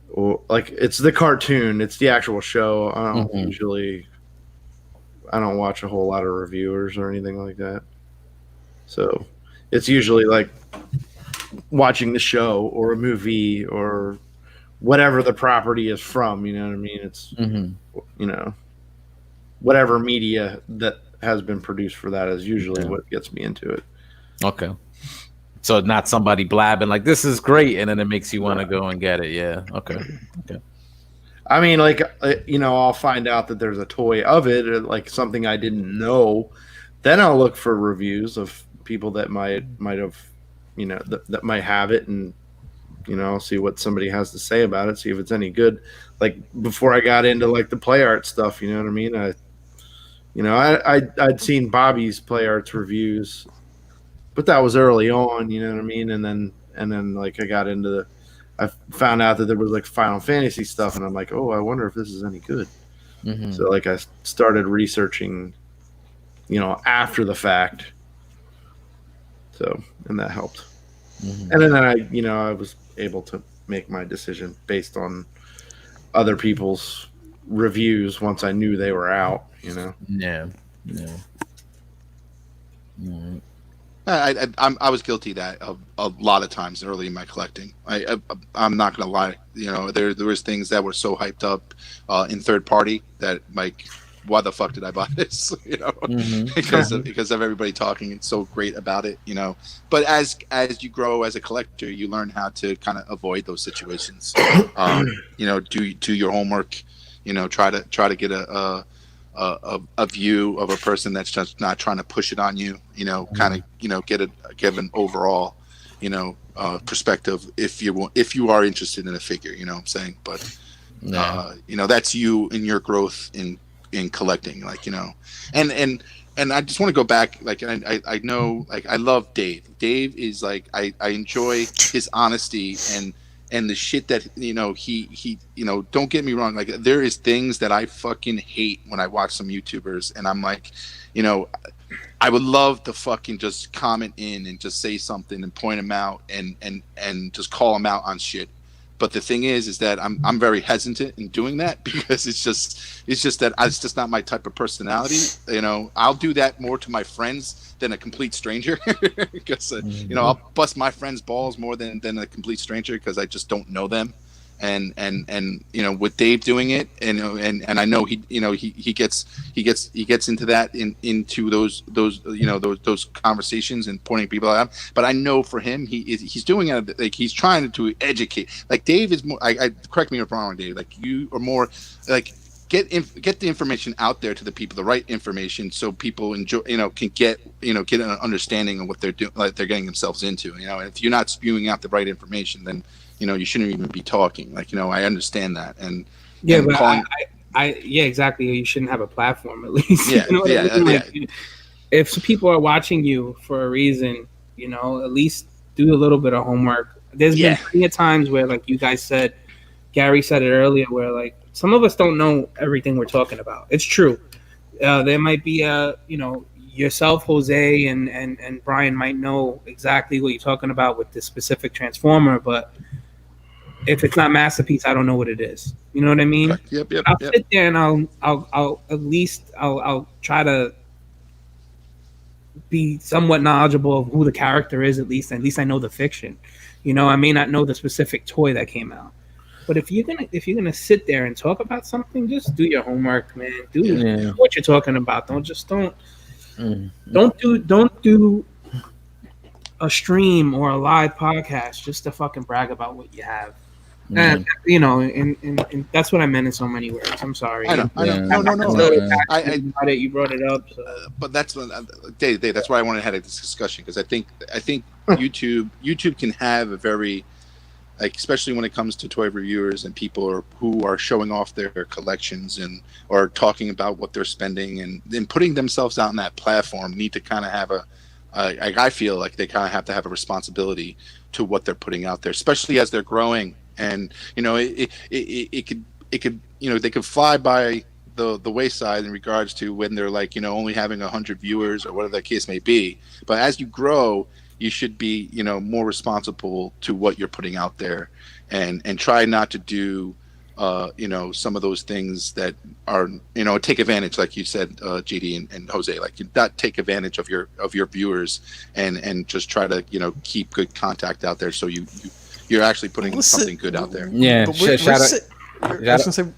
or like it's the cartoon, it's the actual show. I don't watch a whole lot of reviewers or anything like that, so it's usually like watching the show or a movie or whatever the property is from, you know what I mean? It's, you know, whatever media that has been produced for that is usually what gets me into it. Okay. So not somebody blabbing like, this is great, and then it makes you want to go and get it. Yeah. Okay. I mean, like, you know, I'll find out that there's a toy of it, or like something I didn't know. Then I'll look for reviews of people that might have, you know, that might have it, and, you know, see what somebody has to say about it, see if it's any good. Like before I got into like the play art stuff, you know what I mean? I'd seen Bobby's play arts reviews, but that was early on, you know what I mean? And then like I found out that there was like Final Fantasy stuff, and I'm like, oh, I wonder if this is any good. So like I started researching, you know, after the fact. So, and that helped. And then I was able to make my decision based on other people's reviews once I knew they were out, you know? Yeah. I was guilty of a lot of times early in my collecting. I'm not gonna lie, you know, there was things that were so hyped up in third party that, like, why the fuck did I buy this? You know, because of everybody talking so great about it, you know. But as you grow as a collector, you learn how to kind of avoid those situations. You know, do your homework. You know, try to get a view of a person that's just not trying to push it on you. You know, kind of, you know, give an overall, you know, perspective if you are interested in a figure. You know what I'm saying? But you know, that's you and your growth in collecting, like, you know, and I just want to go back, like, I know, like, I love Dave is like, I enjoy his honesty and the shit that, you know, he you know, don't get me wrong, like, there is things that I fucking hate when I watch some YouTubers, and I'm like, you know, I would love to fucking just comment in and just say something and point them out and just call them out on shit. But the thing is that I'm very hesitant in doing that, because it's just that it's just not my type of personality. You know, I'll do that more to my friends than a complete stranger, because you know, I'll bust my friends' balls more than a complete stranger, because I just don't know them. And you know, with Dave doing it, and I know he, you know, he gets into that into those you know, those conversations and pointing people out. But I know for him, he's doing it, like, he's trying to educate. Like, Dave is more. I correct me if I'm wrong, Dave. Like, you are more like get the information out there to the people, the right information, so people enjoy, you know, can get an understanding of what they're doing, like they're getting themselves into. You know, and if you're not spewing out the right information, then, you know, you shouldn't even be talking. Like, you know, I understand that. And yeah, but yeah, exactly. You shouldn't have a platform, at least. Yeah, you know yeah, I mean? yeah. Like, if people are watching you for a reason, you know, at least do a little bit of homework. There's been plenty of times where, like you guys said, Gary said it earlier, where, like, some of us don't know everything we're talking about. It's true. There might be you know, yourself, Jose, and Brian might know exactly what you're talking about with this specific Transformer, but if it's not Masterpiece, I don't know what it is. You know what I mean? Yep. I'll sit there and I'll at least I'll try to be somewhat knowledgeable of who the character is. At least I know the fiction. You know, I may not know the specific toy that came out, But if you're gonna sit there and talk about something, just do your homework, man. Do what you're talking about. Don't do a stream or a live podcast just to fucking brag about what you have. And and that's what I meant in so many words. I'm sorry. I know. No. I that you brought it up. So. But that's Dave. That's why I wanted to have this discussion, because I think YouTube can have a very, like, especially when it comes to toy reviewers and people who are showing off their collections and or talking about what they're spending and putting themselves out on that platform, need to kind of have I feel like they kind of have to have a responsibility to what they're putting out there, especially as they're growing. And it could they could fly by the wayside in regards to when they're like only having 100 viewers or whatever the case may be. But as you grow, you should be more responsible to what you're putting out there, and try not to do some of those things that are take advantage, like you said, GD and Jose, like not take advantage of your viewers and just try to keep good contact out there, so you're actually putting something good out there. Yeah, but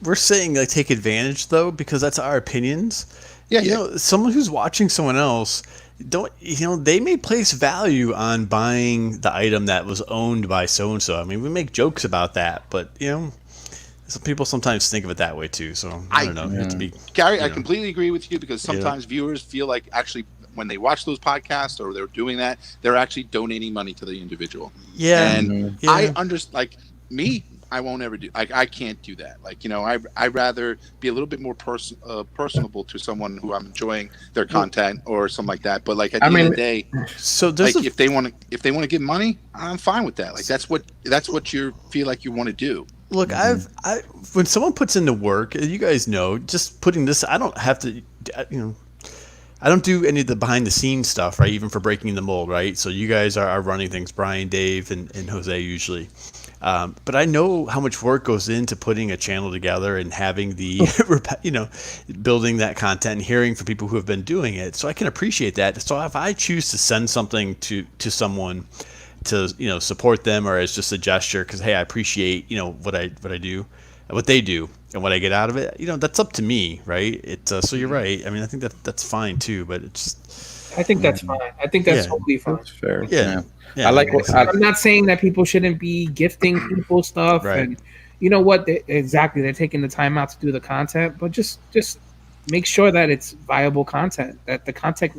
we're saying like take advantage though, because that's our opinions. Yeah, someone who's watching someone else, they may place value on buying the item that was owned by so and so. I mean, we make jokes about that, but some people sometimes think of it that way too. So I don't know. You have to be, Gary, I completely agree with you, because sometimes viewers feel like actually when they watch those podcasts or they're doing that, they're actually donating money to the individual. Yeah. And I understand, like me, I won't ever do, I can't do that. Like, I'd rather be a little bit more personable to someone who I'm enjoying their content or something like that. But like at the end of the day, so like if they want to give money, I'm fine with that. Like that's what you feel like you want to do. Look, when someone puts in the work, you guys know, just putting this, I don't have to, I don't do any of the behind the scenes stuff, right? Even for breaking the mold, right? So you guys are running things, Brian, Dave, and Jose usually. But I know how much work goes into putting a channel together and having the, building that content and hearing from people who have been doing it. So I can appreciate that. So if I choose to send something to someone to, support them, or as just a gesture, because, hey, I appreciate, what I do, what they do, and what I get out of it, that's up to me, right? So you're right. I mean, I think that's fine too, but it's. I think that's fine. I think that's totally fine. That's fair. Yeah. I like. I'm not saying that people shouldn't be gifting people stuff, right. And you know what? Exactly, they're taking the time out to do the content, but just make sure that it's viable content. That the content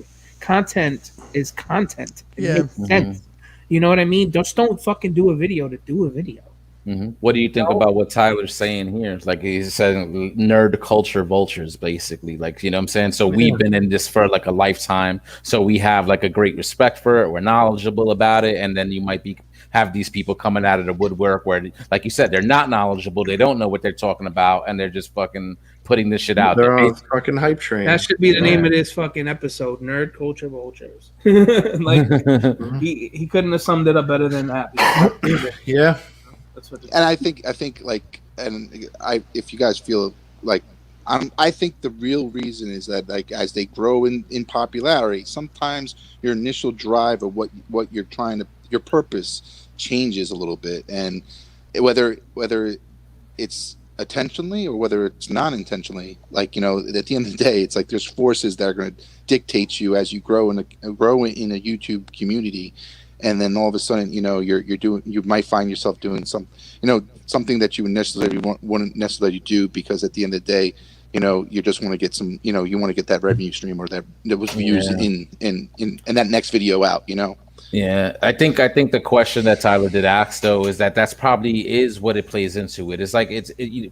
is content. It makes sense. You know what I mean? Just don't fucking do a video to do a video. Mm-hmm. What do you think about what Tyler's saying here? Like he's saying nerd culture vultures, basically. Like, what I'm saying? So we've been in this for like a lifetime. So we have like a great respect for it. We're knowledgeable about it. And then you might have these people coming out of the woodwork where, like you said, they're not knowledgeable. They don't know what they're talking about. And they're just fucking putting this shit out. They're on fucking hype train. That should be the name of this fucking episode, Nerd Culture Vultures. Like, he couldn't have summed it up better than that. Yeah. And I think like, and if you guys feel like, I think the real reason is that, like, as they grow in popularity, sometimes your initial drive of what you're trying to, your purpose changes a little bit, and whether it's intentionally or whether it's non intentionally, like, at the end of the day, it's like there's forces that are going to dictate you as you grow in a YouTube community. And then all of a sudden, you might find yourself doing something that you wouldn't necessarily do, because at the end of the day, you just want to get some, you want to get that revenue stream or that was views in that next video out, Yeah, I think the question that Tyler did ask though is that's probably is what it plays into it. It's like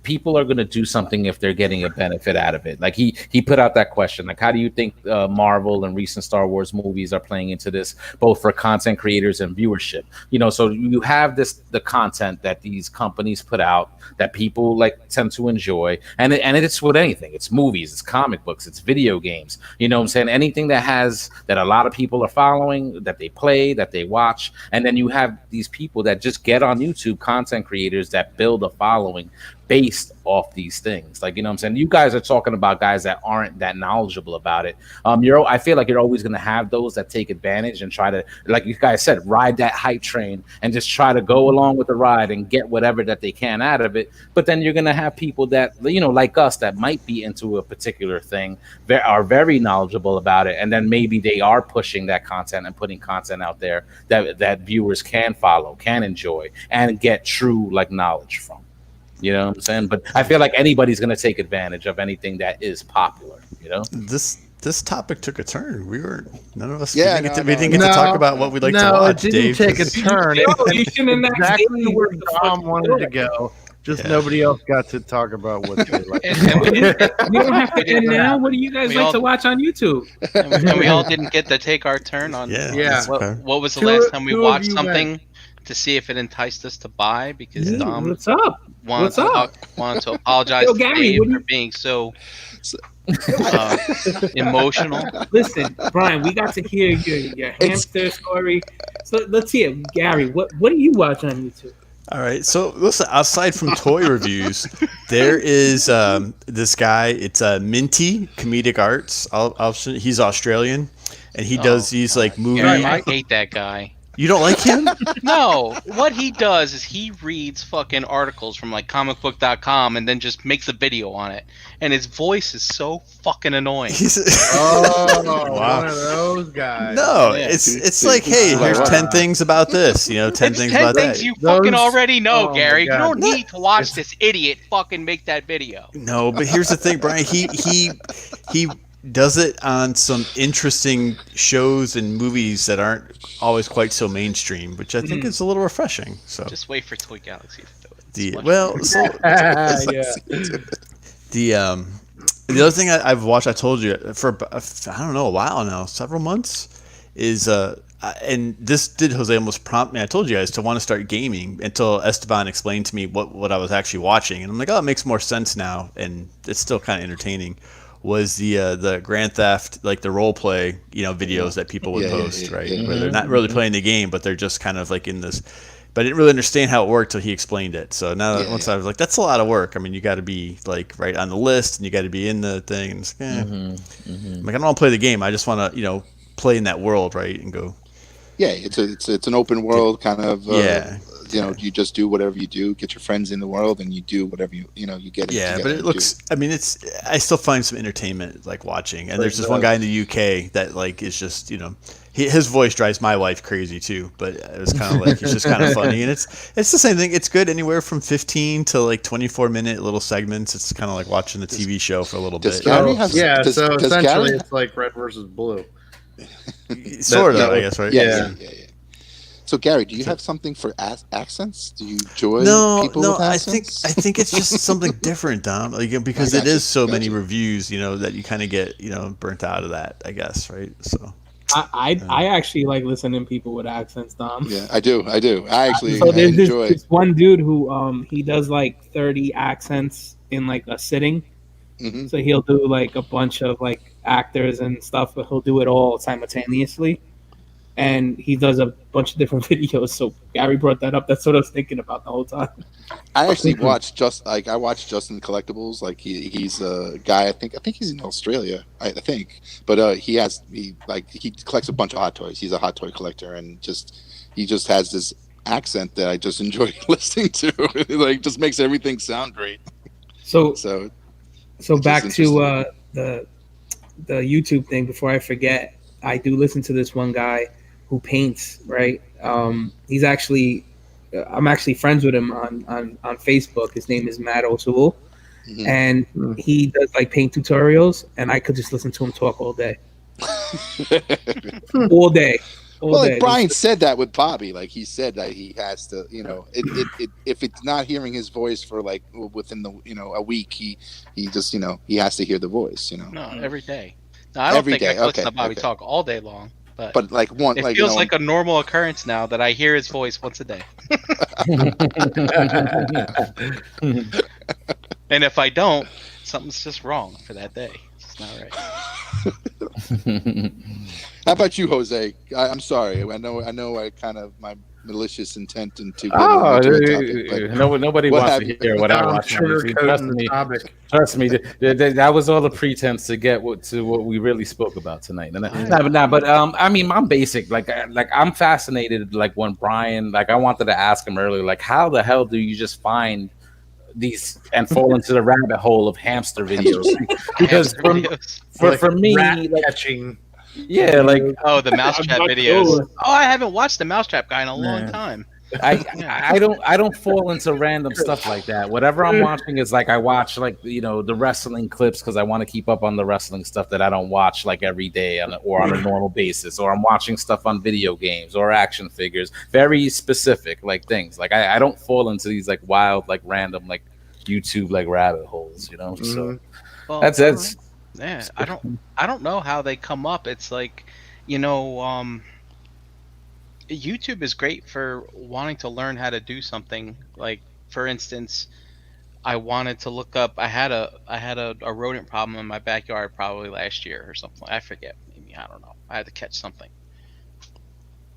people are going to do something if they're getting a benefit out of it. Like he put out that question, like, how do you think Marvel and recent Star Wars movies are playing into this, both for content creators and viewership? So you have the content that these companies put out that people like tend to enjoy, and it's with anything. It's movies, it's comic books, it's video games. You know what I'm saying? Anything that a lot of people are following, that they play, that they watch. And then you have these people that just get on YouTube, content creators that build a following based off these things. Like, you know what I'm saying? You guys are talking about guys that aren't that knowledgeable about it. I feel like you're always going to have those that take advantage and try to, like you guys said, ride that hype train and just try to go along with the ride and get whatever that they can out of it. But then you're going to have people that, you know, like us, that might be into a particular thing, are very knowledgeable about it, and then maybe they are pushing that content and putting content out there that viewers can follow, can enjoy, and get true like knowledge from. You know what I'm saying? But I feel like anybody's going to take advantage of anything that is popular, you know? This topic took a turn. None of us. Yeah, we didn't get to talk about what we'd like to watch. It didn't take a turn. You shouldn't have Exactly said where what the Dom fuck wanted to go. Just nobody else got to talk about what they like. We don't have to end now. What do you guys like to watch on YouTube? And we all didn't get to take our turn on. Yeah. Yeah. What was the Two- last time we two of watched you something to see if it enticed us to buy? Because Dom What's up? What's up? wanted to apologize Yo, to Gary, Dave what do for you- being so emotional. Listen, Brian, we got to hear your hamster story. So let's hear, Gary. What do you watch on YouTube? All right. So listen, aside from toy reviews, there is this guy. It's Minty Comedic Arts. He's Australian, and he does these like movie. Gary, I hate that guy. You don't like him? No, what he does is he reads fucking articles from like comicbook.com and then just makes a video on it. And his voice is so fucking annoying. One of those guys. No, Yeah. it's like, hey, here's 10 things about this. You know, 10 It's things 10 about things that. you fucking Those- already know, oh my Gary. You God. don't need to watch this idiot fucking make that video. No, but here's the thing, Brian. He does it on some interesting shows and movies that aren't always quite so mainstream, which I think is a little refreshing. So Just wait for Toy Galaxy to do it. the It's much well, better. so the other thing I've watched, I told you for I don't know a while now, several months, is and this did Jose almost prompt me. I told you guys to want to start gaming until Esteban explained to me what I was actually watching, and I'm like, oh, it makes more sense now, and it's still kind of entertaining. Was the Grand Theft, like the role play, videos that people would post, right? Where they're not really playing the game, but they're just kind of like in this. But I didn't really understand how it worked till he explained it. So now that once I was like, that's a lot of work. I mean, you got to be like right on the list, and you got to be in the thing. And it's, I'm like, I don't want to play the game. I just want to, play in that world, right, and go. Yeah, it's an open world kind of. You just do whatever you do, get your friends in the world, and you do whatever you get. Yeah, but it looks. I mean, I still find some entertainment like watching. And there's this one guy in the UK that like is just his voice drives my wife crazy too. But it's kind of like it's just kind of funny, and it's the same thing. It's good anywhere from 15 to like 24-minute little segments. It's kind of like watching the TV show for a little bit. Gary have, so does essentially Gary, it's like red versus blue. Sort of, I guess, right? Yeah. So Gary, do you have something for accents? Do you enjoy people with accents? I think it's just something different, Dom. Like, because it is so many reviews, that you kind of get, burnt out of that, I guess, right? So I actually like listening to people with accents, Dom. Yeah, I do. I actually So there's enjoy. this one dude who he does like 30 accents in like a sitting. Mm-hmm. So he'll do like a bunch of like actors and stuff, but he'll do it all simultaneously. And he does a bunch of different videos. So Gary brought that up. That's what I was thinking about the whole time. I actually watched I watched Justin Collectibles. Like he's a guy. I think he's in Australia. I think, but he collects a bunch of hot toys. He's a hot toy collector, and he just has this accent that I just enjoy listening to. It like just makes everything sound great. So it's back just to the YouTube thing. Before I forget, I do listen to this one guy who paints, right? He's actually, I'm actually friends with him on Facebook. His name is Matt O'Toole, and he does like paint tutorials, and I could just listen to him talk all day. all day. Like Brian said that with Bobby, like he said that he has to, if it's not hearing his voice for like within the, a week, he just, he has to hear the voice, No, every day. No, I don't Every think day, I can listen to okay, Bobby okay. talk all day long. but like one, It like feels like a normal occurrence now that I hear his voice once a day. And if I don't, something's just wrong for that day. It's not right. How about you, Jose? I'm sorry. I know. I kind of my malicious intent into getting Oh, into a topic. But nobody what wants have to you- hear what I I'm watch. sugarcoating the topic. Trust me, that was all the pretense to get to what we really spoke about tonight. I mean, I'm basic. Like I'm fascinated. Like when Brian, like I wanted to ask him earlier, like how the hell do you just find these and fall into the rabbit hole of hamster videos? Because Hamster videos. for me, rat like, catching. yeah, like Oh, the mousetrap videos. Oh, I haven't watched the mousetrap guy in a long Yeah. time. I don't fall into random stuff like that. Whatever I'm watching is like I watch like the wrestling clips because I want to keep up on the wrestling stuff that I don't watch like every day or on a normal basis. Or I'm watching stuff on video games or action figures, very specific like things. Like I don't fall into these like wild like random like YouTube like rabbit holes. So Well, that's yeah. I don't know how they come up. It's like, YouTube is great for wanting to learn how to do something. Like, for instance, I wanted to look up. I had a rodent problem in my backyard probably last year or something. I forget. Maybe, I don't know. I had to catch something.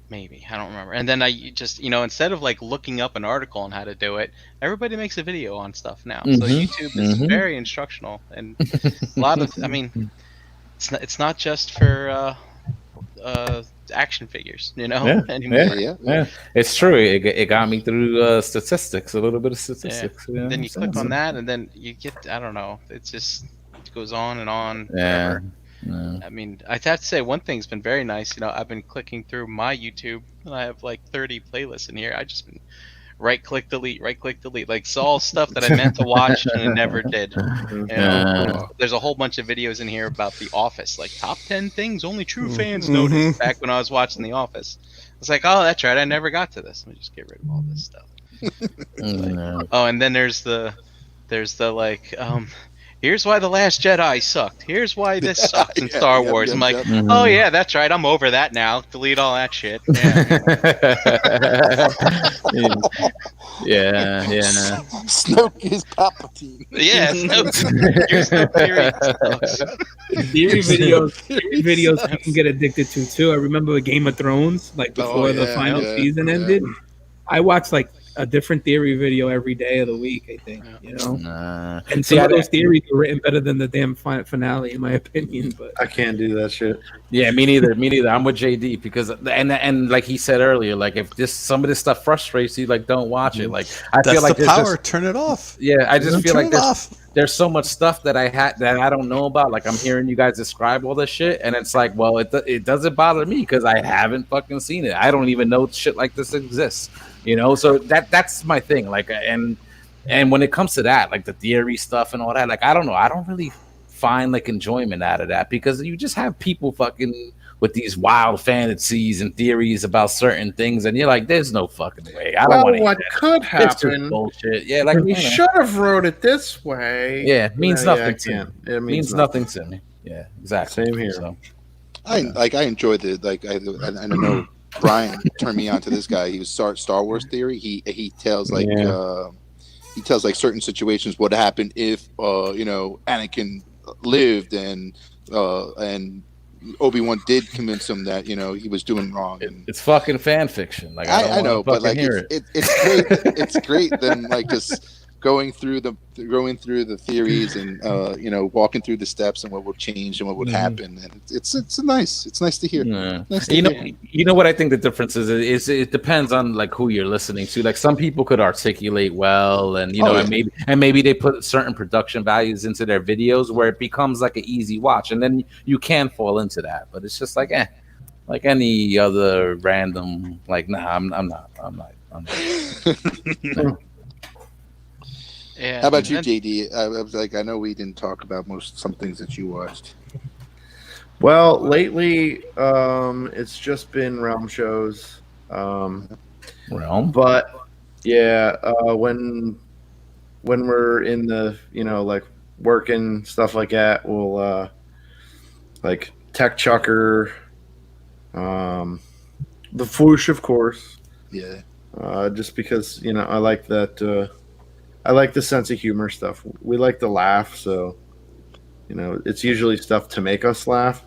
Maybe, I don't remember. And then I just instead of like looking up an article on how to do it, everybody makes a video on stuff now. So YouTube is very instructional, and a lot of. I mean, it's not just for action figures, anymore. Yeah, it's true. It got me through statistics, a little bit of statistics. Yeah. Then you click on that, and then you get, I don't know, it goes on and on. Yeah. Forever. I mean, I have to say one thing's been very nice. I've been clicking through my YouTube, and I have like 30 playlists in here. I just been right click delete. Like it's all stuff that I meant to watch and I never did. There's a whole bunch of videos in here about The Office, like top 10 things only true fans notice. Back when I was watching The Office, it's like, oh, that's right, I never got to this. Let me just get rid of all this stuff. Oh, and then there's the like, here's why The Last Jedi sucked. Here's why this sucks in Star Wars. I'm like, oh yeah, that's right. I'm over that now. Delete all that shit. Yeah. Snoke is Palpatine. Yeah, here's no theory. Theory videos you can get addicted to too. I remember Game of Thrones, like before the final season ended. I watched like a different theory video every day of the week, I think, and some of those theories are written better than the damn finale, in my opinion. But I can't do that shit. Yeah, me neither. I'm with JD because and like he said earlier, like if some of this stuff frustrates you, like don't watch it. Like I feel like the power. Turn it off. Yeah, I just feel like off. There's so much stuff that I don't know about. Like I'm hearing you guys describe all this shit, and it's like, well, it doesn't bother me because I haven't fucking seen it. I don't even know shit like this exists. So that's my thing. Like, and when it comes to that, like the theory stuff and all that, like I don't know, I don't really find like enjoyment out of that because you just have people fucking with these wild fantasies and theories about certain things, and you're like, there's no fucking way. I don't want to. What could happen? Bullshit. Yeah, like we should have wrote it this way. Yeah, means nothing to me. It means nothing to me. Yeah, exactly. Same here. So. I enjoyed it. Like I know Brian turned me on to this guy. He was Star Wars theory. He tells like certain situations what happened if Anakin lived and Obi-Wan did convince him that he was doing wrong. And it's fucking fan fiction. Like I know, but like it's great. It's great. Then like just going through the theories and walking through the steps and what would change and what would happen, and it's nice to hear. Nice to hear. You know what I think the difference is it depends on like who you're listening to. Like some people could articulate well, and and maybe they put certain production values into their videos where it becomes like an easy watch, and then you can fall into that. But it's just like like any other random like I'm not. No. Yeah, how about you, JD? I was like, I know we didn't talk about some things that you watched. Well, lately, it's just been Realm shows. Realm, but yeah, when we're in the like working stuff like that, we'll like Tech Chucker, the Foosh, of course. Yeah. Just because I like that. I like the sense of humor stuff. We like to laugh, so it's usually stuff to make us laugh.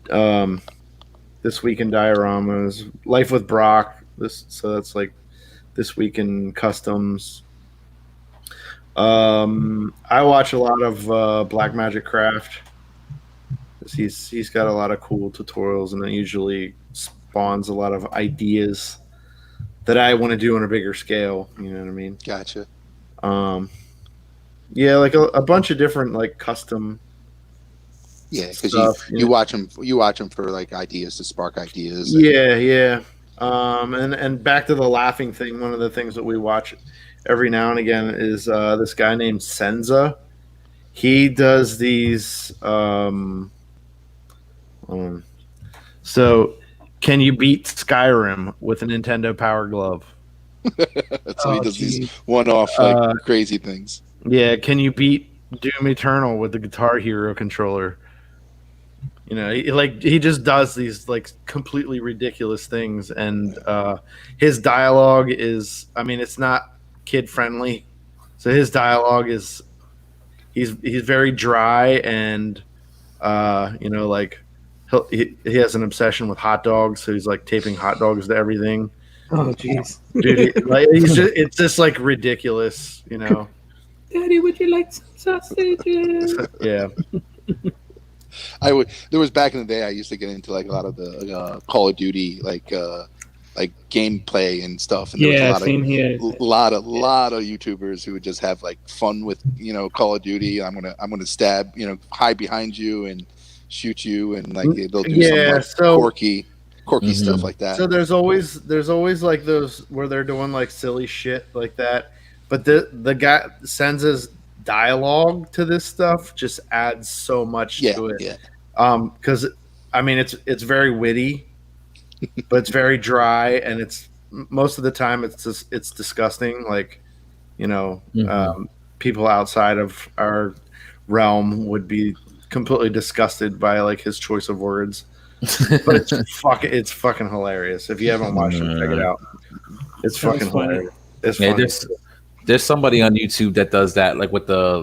This Week in Dioramas, Life with Brock, So that's like this week in customs. I watch a lot of Black Magic Craft. He's got a lot of cool tutorials, and it usually spawns a lot of ideas that I want to do on a bigger scale. You know what I mean? Gotcha. Yeah, like a bunch of different like custom. Yeah, because stuff, you watch them for like ideas to spark ideas. Yeah. And back to the laughing thing. One of the things that we watch every now and again is this guy named Senza. He does these. So, can you beat Skyrim with a Nintendo Power Glove? So he does these one-off like crazy things. Yeah, can you beat Doom Eternal with the Guitar Hero controller? You know, he just does these like completely ridiculous things, and his dialogue is, I mean, it's not kid friendly. So his dialogue is, he's very dry, and you know, like he has an obsession with hot dogs, so he's like taping hot dogs to everything. Oh, jeez. Dude, like it's just like ridiculous, you know. Daddy, would you like some sausages? Yeah. There was back in the day I used to get into like a lot of the Call of Duty like gameplay and stuff, and there was a lot same here. lot of YouTubers who would just have like fun with, you know, Call of Duty. I'm gonna stab, you know, hide behind you and shoot you, and like they'll do some like quirky stuff like that. So there's always like those where they're doing like silly shit like that, but the guy Senza's dialogue to this stuff just adds so much to it. Yeah. Because I mean it's very witty, but it's very dry, and it's most of the time it's disgusting. Like, you know, people outside of our realm would be completely disgusted by like his choice of words. But it's fucking hilarious. If you haven't watched it, check it out. It's fucking hilarious. It's funny. There's somebody on YouTube that does that, like with the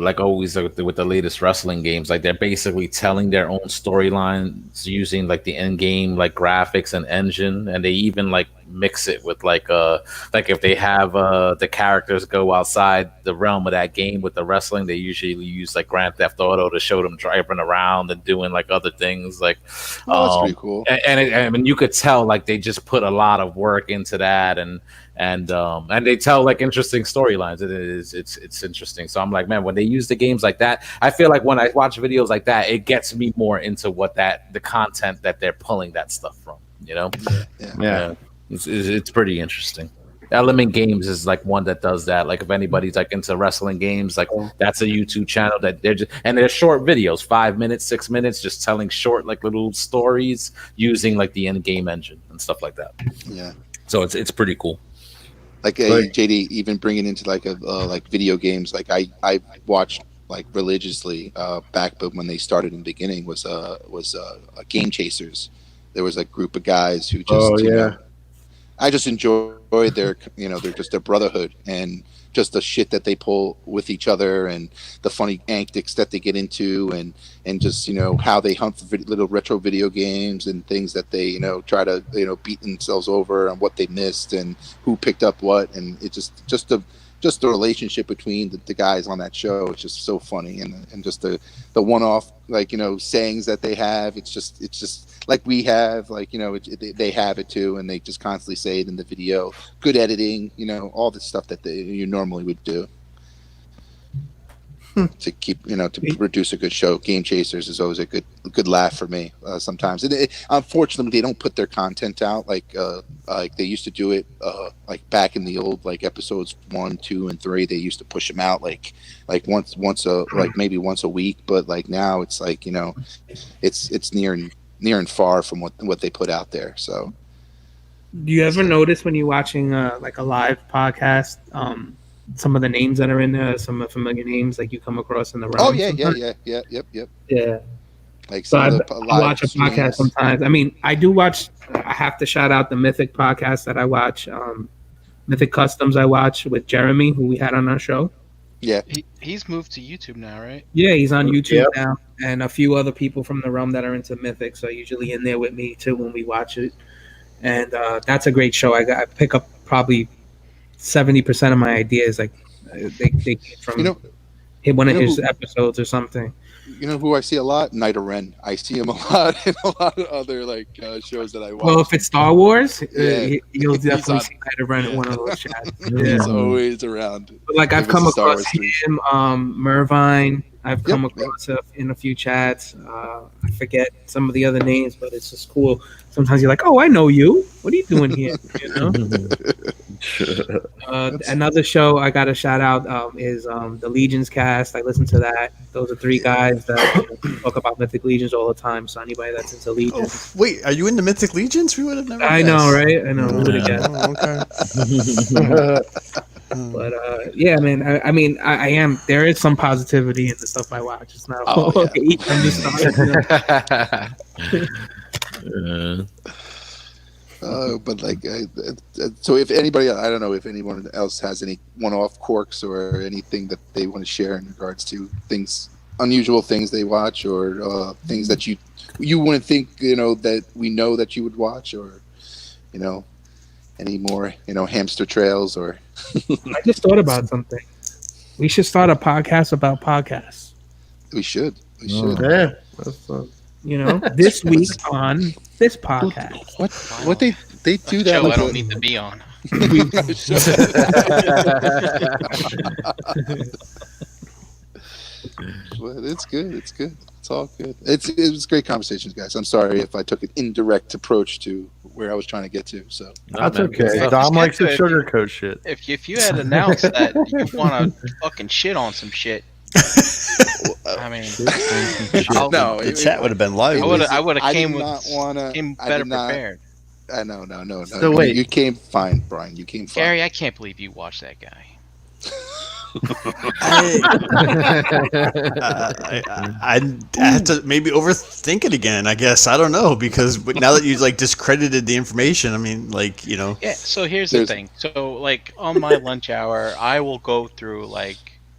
with the latest wrestling games. Like they're basically telling their own storylines using like the end game like graphics and engine, and they even like mix it with like if they have the characters go outside the realm of that game with the wrestling, they usually use like Grand Theft Auto to show them driving around and doing like other things. Like, that's pretty cool. And I mean, you could tell like they just put a lot of work into that, and they tell like interesting storylines. It's interesting. So I'm like, man, when they use the games like that, I feel like when I watch videos like that, it gets me more into the content that they're pulling that stuff from. You know, yeah. It's pretty interesting. Element Games is like one that does that. Like if anybody's like into wrestling games, like that's a YouTube channel that they're short videos, 5 minutes, 6 minutes, just telling short like little stories using like the end game engine and stuff like that. Yeah. So it's pretty cool. Like JD, even bringing into like like video games, like I watched like religiously back, but when they started in the beginning was Game Chasers. There was a group of guys who just you know, I just enjoyed their, you know, their brotherhood and just the shit that they pull with each other, and the funny antics that they get into, and just, you know, how they hunt for little retro video games and things that they, you know, try to, you know, beat themselves over and what they missed and who picked up what, and it just the relationship between the guys on that show. It's just so funny, and just the one-off, like, you know, sayings that they have. It's just like we have, like, you know, they have it too, and they just constantly say it in the video. Good editing, you know, all the stuff that you normally would do to keep, you know, to produce a good show. Game Chasers is always a good laugh for me sometimes. And unfortunately, they don't put their content out like they used to do it like back in the old like episodes 1, 2, and 3. They used to push them out like once maybe once a week. But like now it's like, you know, it's near and far from what they put out there. So, do you ever notice when you're watching like a live podcast, some of the names that are in there, some familiar names like you come across in the realm? Oh yeah. Like so I watch a podcast sometimes. I mean, I have to shout out the Mythic podcast that I watch. Mythic Customs I watch with Jeremy, who we had on our show. Yeah. He's moved to YouTube now, right? Yeah, he's on YouTube now, and a few other people from the realm that are into Mythic. So usually in there with me too when we watch it. and that's a great show. I pick up probably 70% of my ideas, like they came from one of his episodes or something. You know who I see a lot? Night of Ren. I see him a lot in a lot of other shows that I watch. Well, if it's Star Wars, Yeah. you'll definitely on- see Night of Ren in one of those chats. He's always around. But like I've If it's come a Star across Wars stream. him, Mervine. I've come Yep. across in a few chats. I forget some of the other names, but it's just cool. Sometimes you're like, "Oh, I know you. What are you doing here?" You know. Another show I got to shout out is the Legions cast. I listen to that. Those are three guys that talk about Mythic Legions all the time. So anybody that's into Legions, Wait, are you into Mythic Legions? We would have never. I know, guessed. right? I know. Who would have guessed? Oh, okay. But yeah, man. I mean, I am. There is some positivity in the stuff I watch. It's not Oh, yeah. okay. I'm just But so if anybody, I don't know if anyone else has any one-off quirks or anything that they want to share in regards to things, unusual things they watch, or things that you wouldn't think that we know that you would watch, or any more hamster trails, or I just thought about something. We should start a podcast about podcasts. we should. Yeah. That's, This week on this podcast. What they do that? Show with I don't the- need to be on. Well, it's good. It's good. It's all good. It was great conversations, guys. I'm sorry if I took an indirect approach to where I was trying to get to. So that's man, okay. good stuff. Dom likes to Good. sugarcoat shit. If you had announced that you want to fucking shit on some shit, I mean, no, The chat would have been live. I would have came did not wanna. came I better did not- prepared. No. So wait. You came fine, Brian. You came fine. Gary, I can't believe you watched that guy. I have to maybe overthink it again. I guess I don't know, because now that you discredited the information, I mean, Yeah. So here's There's- the thing. So on my lunch hour, I will go through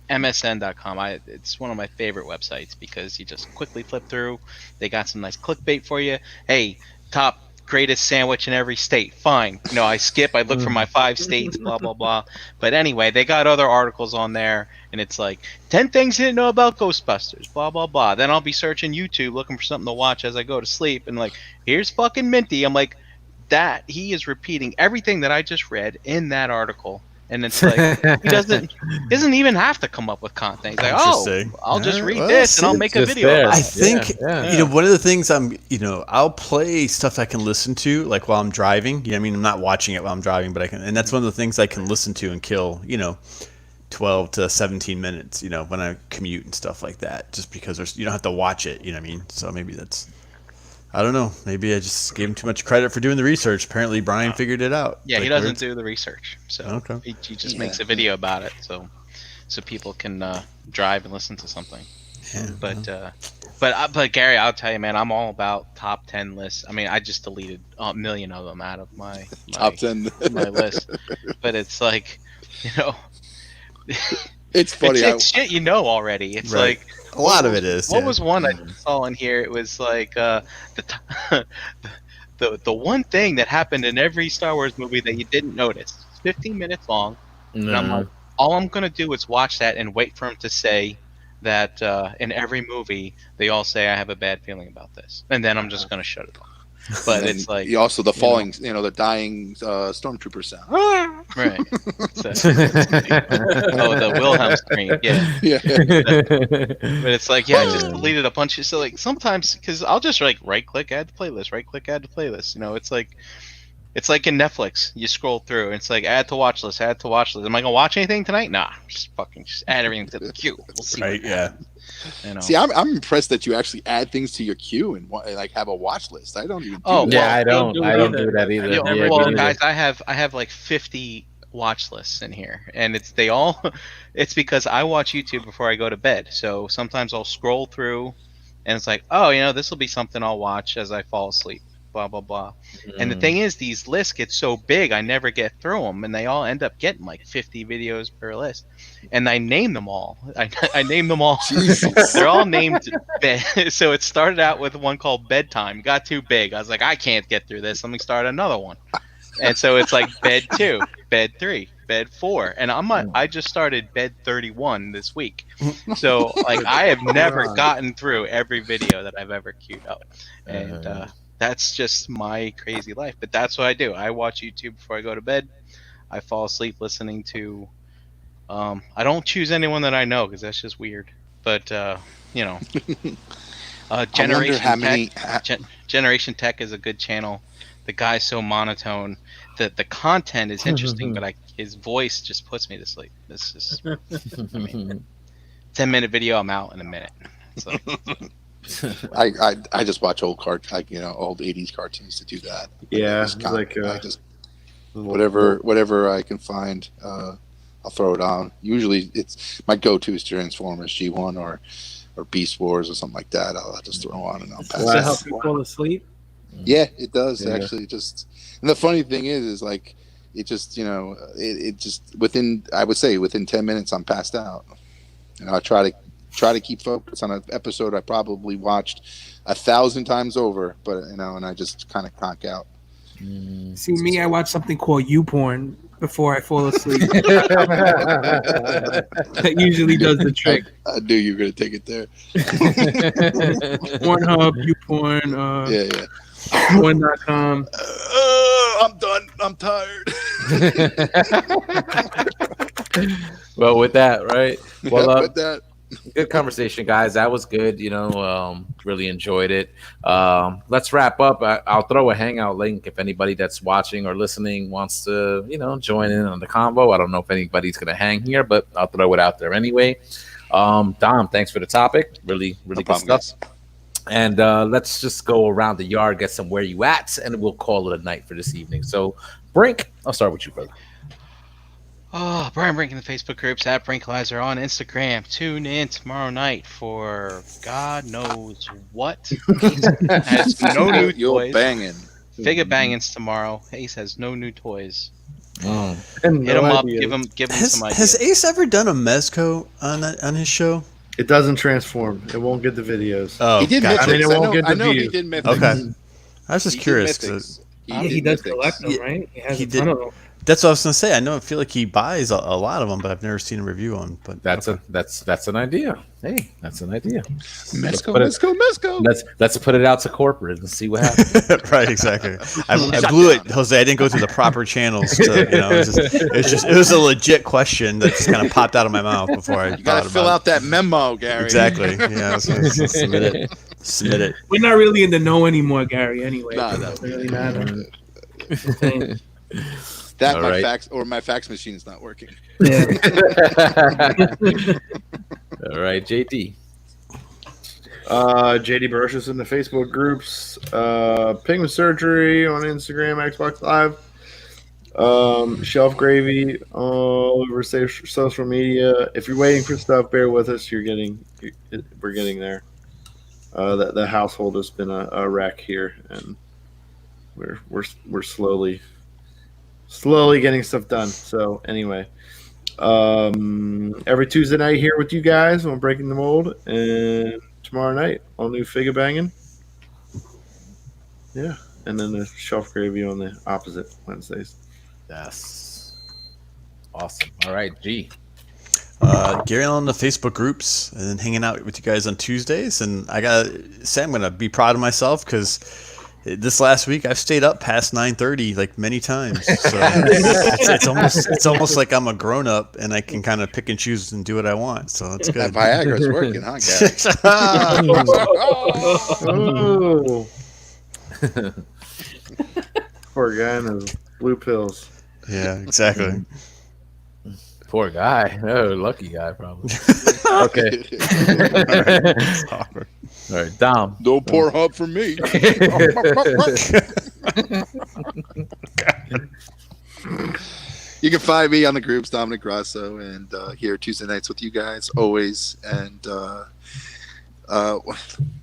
MSN.com. It's one of my favorite websites because you just quickly flip through. They got some nice clickbait for you. Hey, top greatest sandwich in every state. Fine. I skip. I look for my 5 states. Blah blah blah. But anyway, they got other articles on there, and it's 10 things you didn't know about Ghostbusters. Blah blah blah. Then I'll be searching YouTube looking for something to watch as I go to sleep, and here's fucking Minty. I'm like, that he is repeating everything that I just read in that article. And it's he doesn't even have to come up with content. He's like, Interesting. I'll just Yeah, read well, this and I'll see, make a just video there. about I it. think Yeah. one of the things I'll play stuff I can listen to while I'm driving. I mean, I'm not watching it while I'm driving, but I can, and that's one of the things I can listen to and kill 12 to 17 minutes. When I commute and stuff like that, just because you don't have to watch it. You know what I mean? So maybe that's. I don't know. Maybe I just gave him too much credit for doing the research. Apparently, Brian figured it out. Yeah, he doesn't do the research, so Okay. he just makes a video about it, so people can drive and listen to something. Yeah. But Gary, I'll tell you, man, I'm all about top 10 lists. I mean, I just deleted a million of them out of my Top 10. my list, but it's It's funny. it's shit already. It's Right. A lot of it is. What yeah. was one I saw in here? It was the one thing that happened in every Star Wars movie that you didn't notice. It's 15 minutes long. And I'm like, all I'm gonna do is watch that and wait for him to say that in every movie they all say I have a bad feeling about this, and then I'm just gonna shut it off. But and it's like also the falling, the dying stormtrooper sound. right. The Wilhelm scream, yeah. Yeah. But it's I just deleted a bunch of sometimes because I'll just right click add to playlist, right click add to playlist. It's like in Netflix, you scroll through and it's add to watch list, add to watch list. Am I gonna watch anything tonight? Nah, just add everything to the queue. We'll see. Right. Yeah. See, I'm impressed that you actually add things to your queue and have a watch list. I don't even. Do that. Yeah, I don't do do that either. Yeah, Yeah, well, me neither. guys, I have 50 watch lists in here, and it's because I watch YouTube before I go to bed. So sometimes I'll scroll through, and it's this will be something I'll watch as I fall asleep blah blah blah. And the thing is, these lists get so big, I never get through them, and they all end up getting like 50 videos per list. And I name them all. I name them all. They're all named bed. So it started out with one called Bedtime. Got too big. I was like, I can't get through this. Let me start another one. And so it's like Bed 2, Bed 3, Bed 4, and I just started Bed 31 this week. So like I have never gotten through every video that I've ever queued up, and that's just my crazy life. But that's what I do. I watch YouTube before I go to bed. I fall asleep listening to. I don't choose anyone that I know because that's just weird. But you know, Generation Tech is a good channel. The guy's so monotone. The content is interesting, but his voice just puts me to sleep. This is, 10-minute video, I'm out in a minute. So. I just watch old old 80s cartoons to do that. Yeah, I just whatever I can find, I'll throw it on. Usually, it's my go-to is Transformers G1 or Beast Wars or something like that. I'll just throw on and I'll pass. Does it help you fall asleep? Yeah, it does actually. And the funny thing is like it just it just within 10 minutes I'm passed out. And I try to keep focused on an episode I probably watched 1,000 times over, but and I just kind of conk out. See me, I watch something called YouPorn before I fall asleep. That usually does the trick. I knew you were gonna take it there. Pornhub, YouPorn, yeah. Porn.com. I'm done. I'm tired. Well, with that, right? Well, with that. Good conversation, guys. That was good. Really enjoyed it. Let's wrap up. I'll throw a Hangout link if anybody that's watching or listening wants to, join in on the convo. I don't know if anybody's going to hang here, but I'll throw it out there anyway. Dom, thanks for the topic. Really good stuff. And let's just go around the yard, get some where you at, and we'll call it a night for this evening. So, Brink, I'll start with you, brother. Oh, Brian Brink in the Facebook groups at Brinkalizer on Instagram. Tune in tomorrow night for God knows what. Has no new toys. Banging. Figure bangings tomorrow. Ace has no new toys. Oh. Hit him up. Give him some ideas. Has Ace ever done a Mezco on his show? It doesn't transform. It won't get the videos. Oh, he did gotcha. Mythics. it won't get the I know he views. did Mythics. Okay. I was just He did curious. Mythics. He does collect them, right? He has He a ton of them. That's what I was gonna say. I feel like he buys a lot of them, but I've never seen a review on. But That's an idea. Hey, that's an idea. Mezco. Let's put it out to corporate and see what happens. right, exactly. I blew it, Jose. I didn't go through the proper channels. It was a legit question that just kind of popped out of my mouth before I. You gotta fill out that memo, Gary. Exactly. Yeah. Submit it. Submit it. We're not really in the know anymore, Gary. Anyway, No. it doesn't really matter. That All my right. fax machine is not working. Yeah. All right, JD. JD Barocious in the Facebook groups. Pigment Surgery on Instagram, Xbox Live. Shelf Gravy all over social media. If you're waiting for stuff, bear with us. We're getting there. The household has been a wreck here, and we're slowly getting stuff done. So anyway, every Tuesday night here with you guys on Breaking the Mold, and tomorrow night on New Figure Banging. Yeah, and then the Shelf Gravy on the opposite Wednesdays. Yes. Awesome. All right, G. Gary on the Facebook groups and then hanging out with you guys on Tuesdays. And I gotta say, I'm gonna be proud of myself because this last week I've stayed up past 9:30 like many times. So it's almost like I'm a grown up and I can kind of pick and choose and do what I want. So it's That good. Viagra's working, huh, Gary? Oh. Poor guy and his blue pills. Yeah, exactly. Poor guy. Oh, lucky guy, probably. Okay. All right, Dom. No poor hub for me. You can find me on the groups, Dominic Grasso, and here Tuesday nights with you guys always. And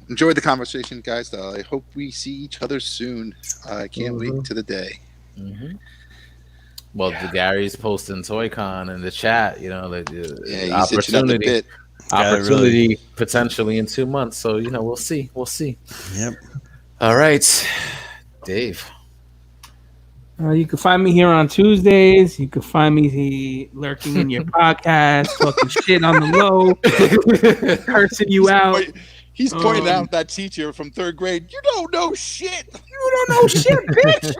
enjoyed the conversation, guys. I hope we see each other soon. I can't wait to the day. Mm-hmm. Well, Gary's posting ToyCon in the chat. You know, the He's itching at the bit. opportunity potentially in 2 months. So we'll see. We'll see. Yep. All right, Dave. You can find me here on Tuesdays. You can find me lurking in your podcast, talking shit on the low, cursing you out. He's pointing out that teacher from 3rd grade. You don't know shit. You don't know shit, bitch.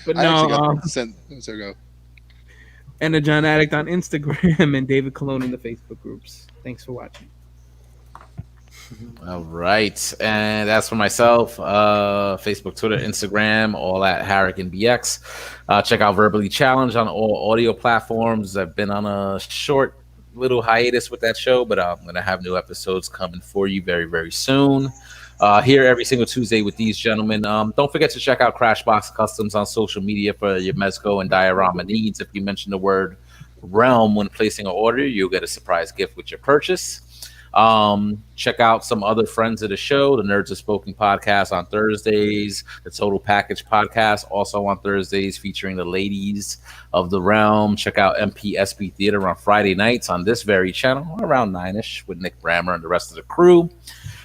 But I actually no, got sent. So go. and the John Addict on Instagram and David Colon in the Facebook groups. Thanks for watching. All right, and that's for myself. Facebook, Twitter, Instagram, all at HarriganBX. Check out Verbally Challenged on all audio platforms. I've been on a short little hiatus with that show, but I'm going to have new episodes coming for you very, very soon. Here every single Tuesday with these gentlemen. Don't forget to check out Crashbox Customs on social media for your Mezco and diorama needs. If you mention the word Realm when placing an order, you'll get a surprise gift with your purchase. Check out some other friends of the show, the Nerds of Spoken podcast on Thursdays, the Total Package podcast also on Thursdays featuring the ladies of the realm. Check out MPSB Theater on Friday nights on this very channel around 9ish with Nick Brammer and the rest of the crew.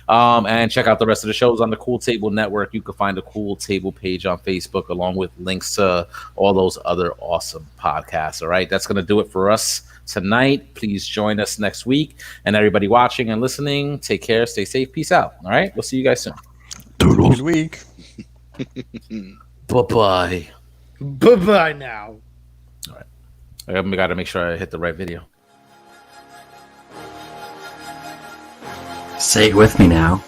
And check out the rest of the shows on the Cool Table Network. You can find the Cool Table page on Facebook along with links to all those other awesome podcasts. All right, that's going to do it for us tonight. Please join us next week. And everybody watching and listening, take care, stay safe, peace out. All right, we'll see you guys soon. Good week. Bye-bye. Bye-bye now. All right. I got to make sure I hit the right video. Say it with me now.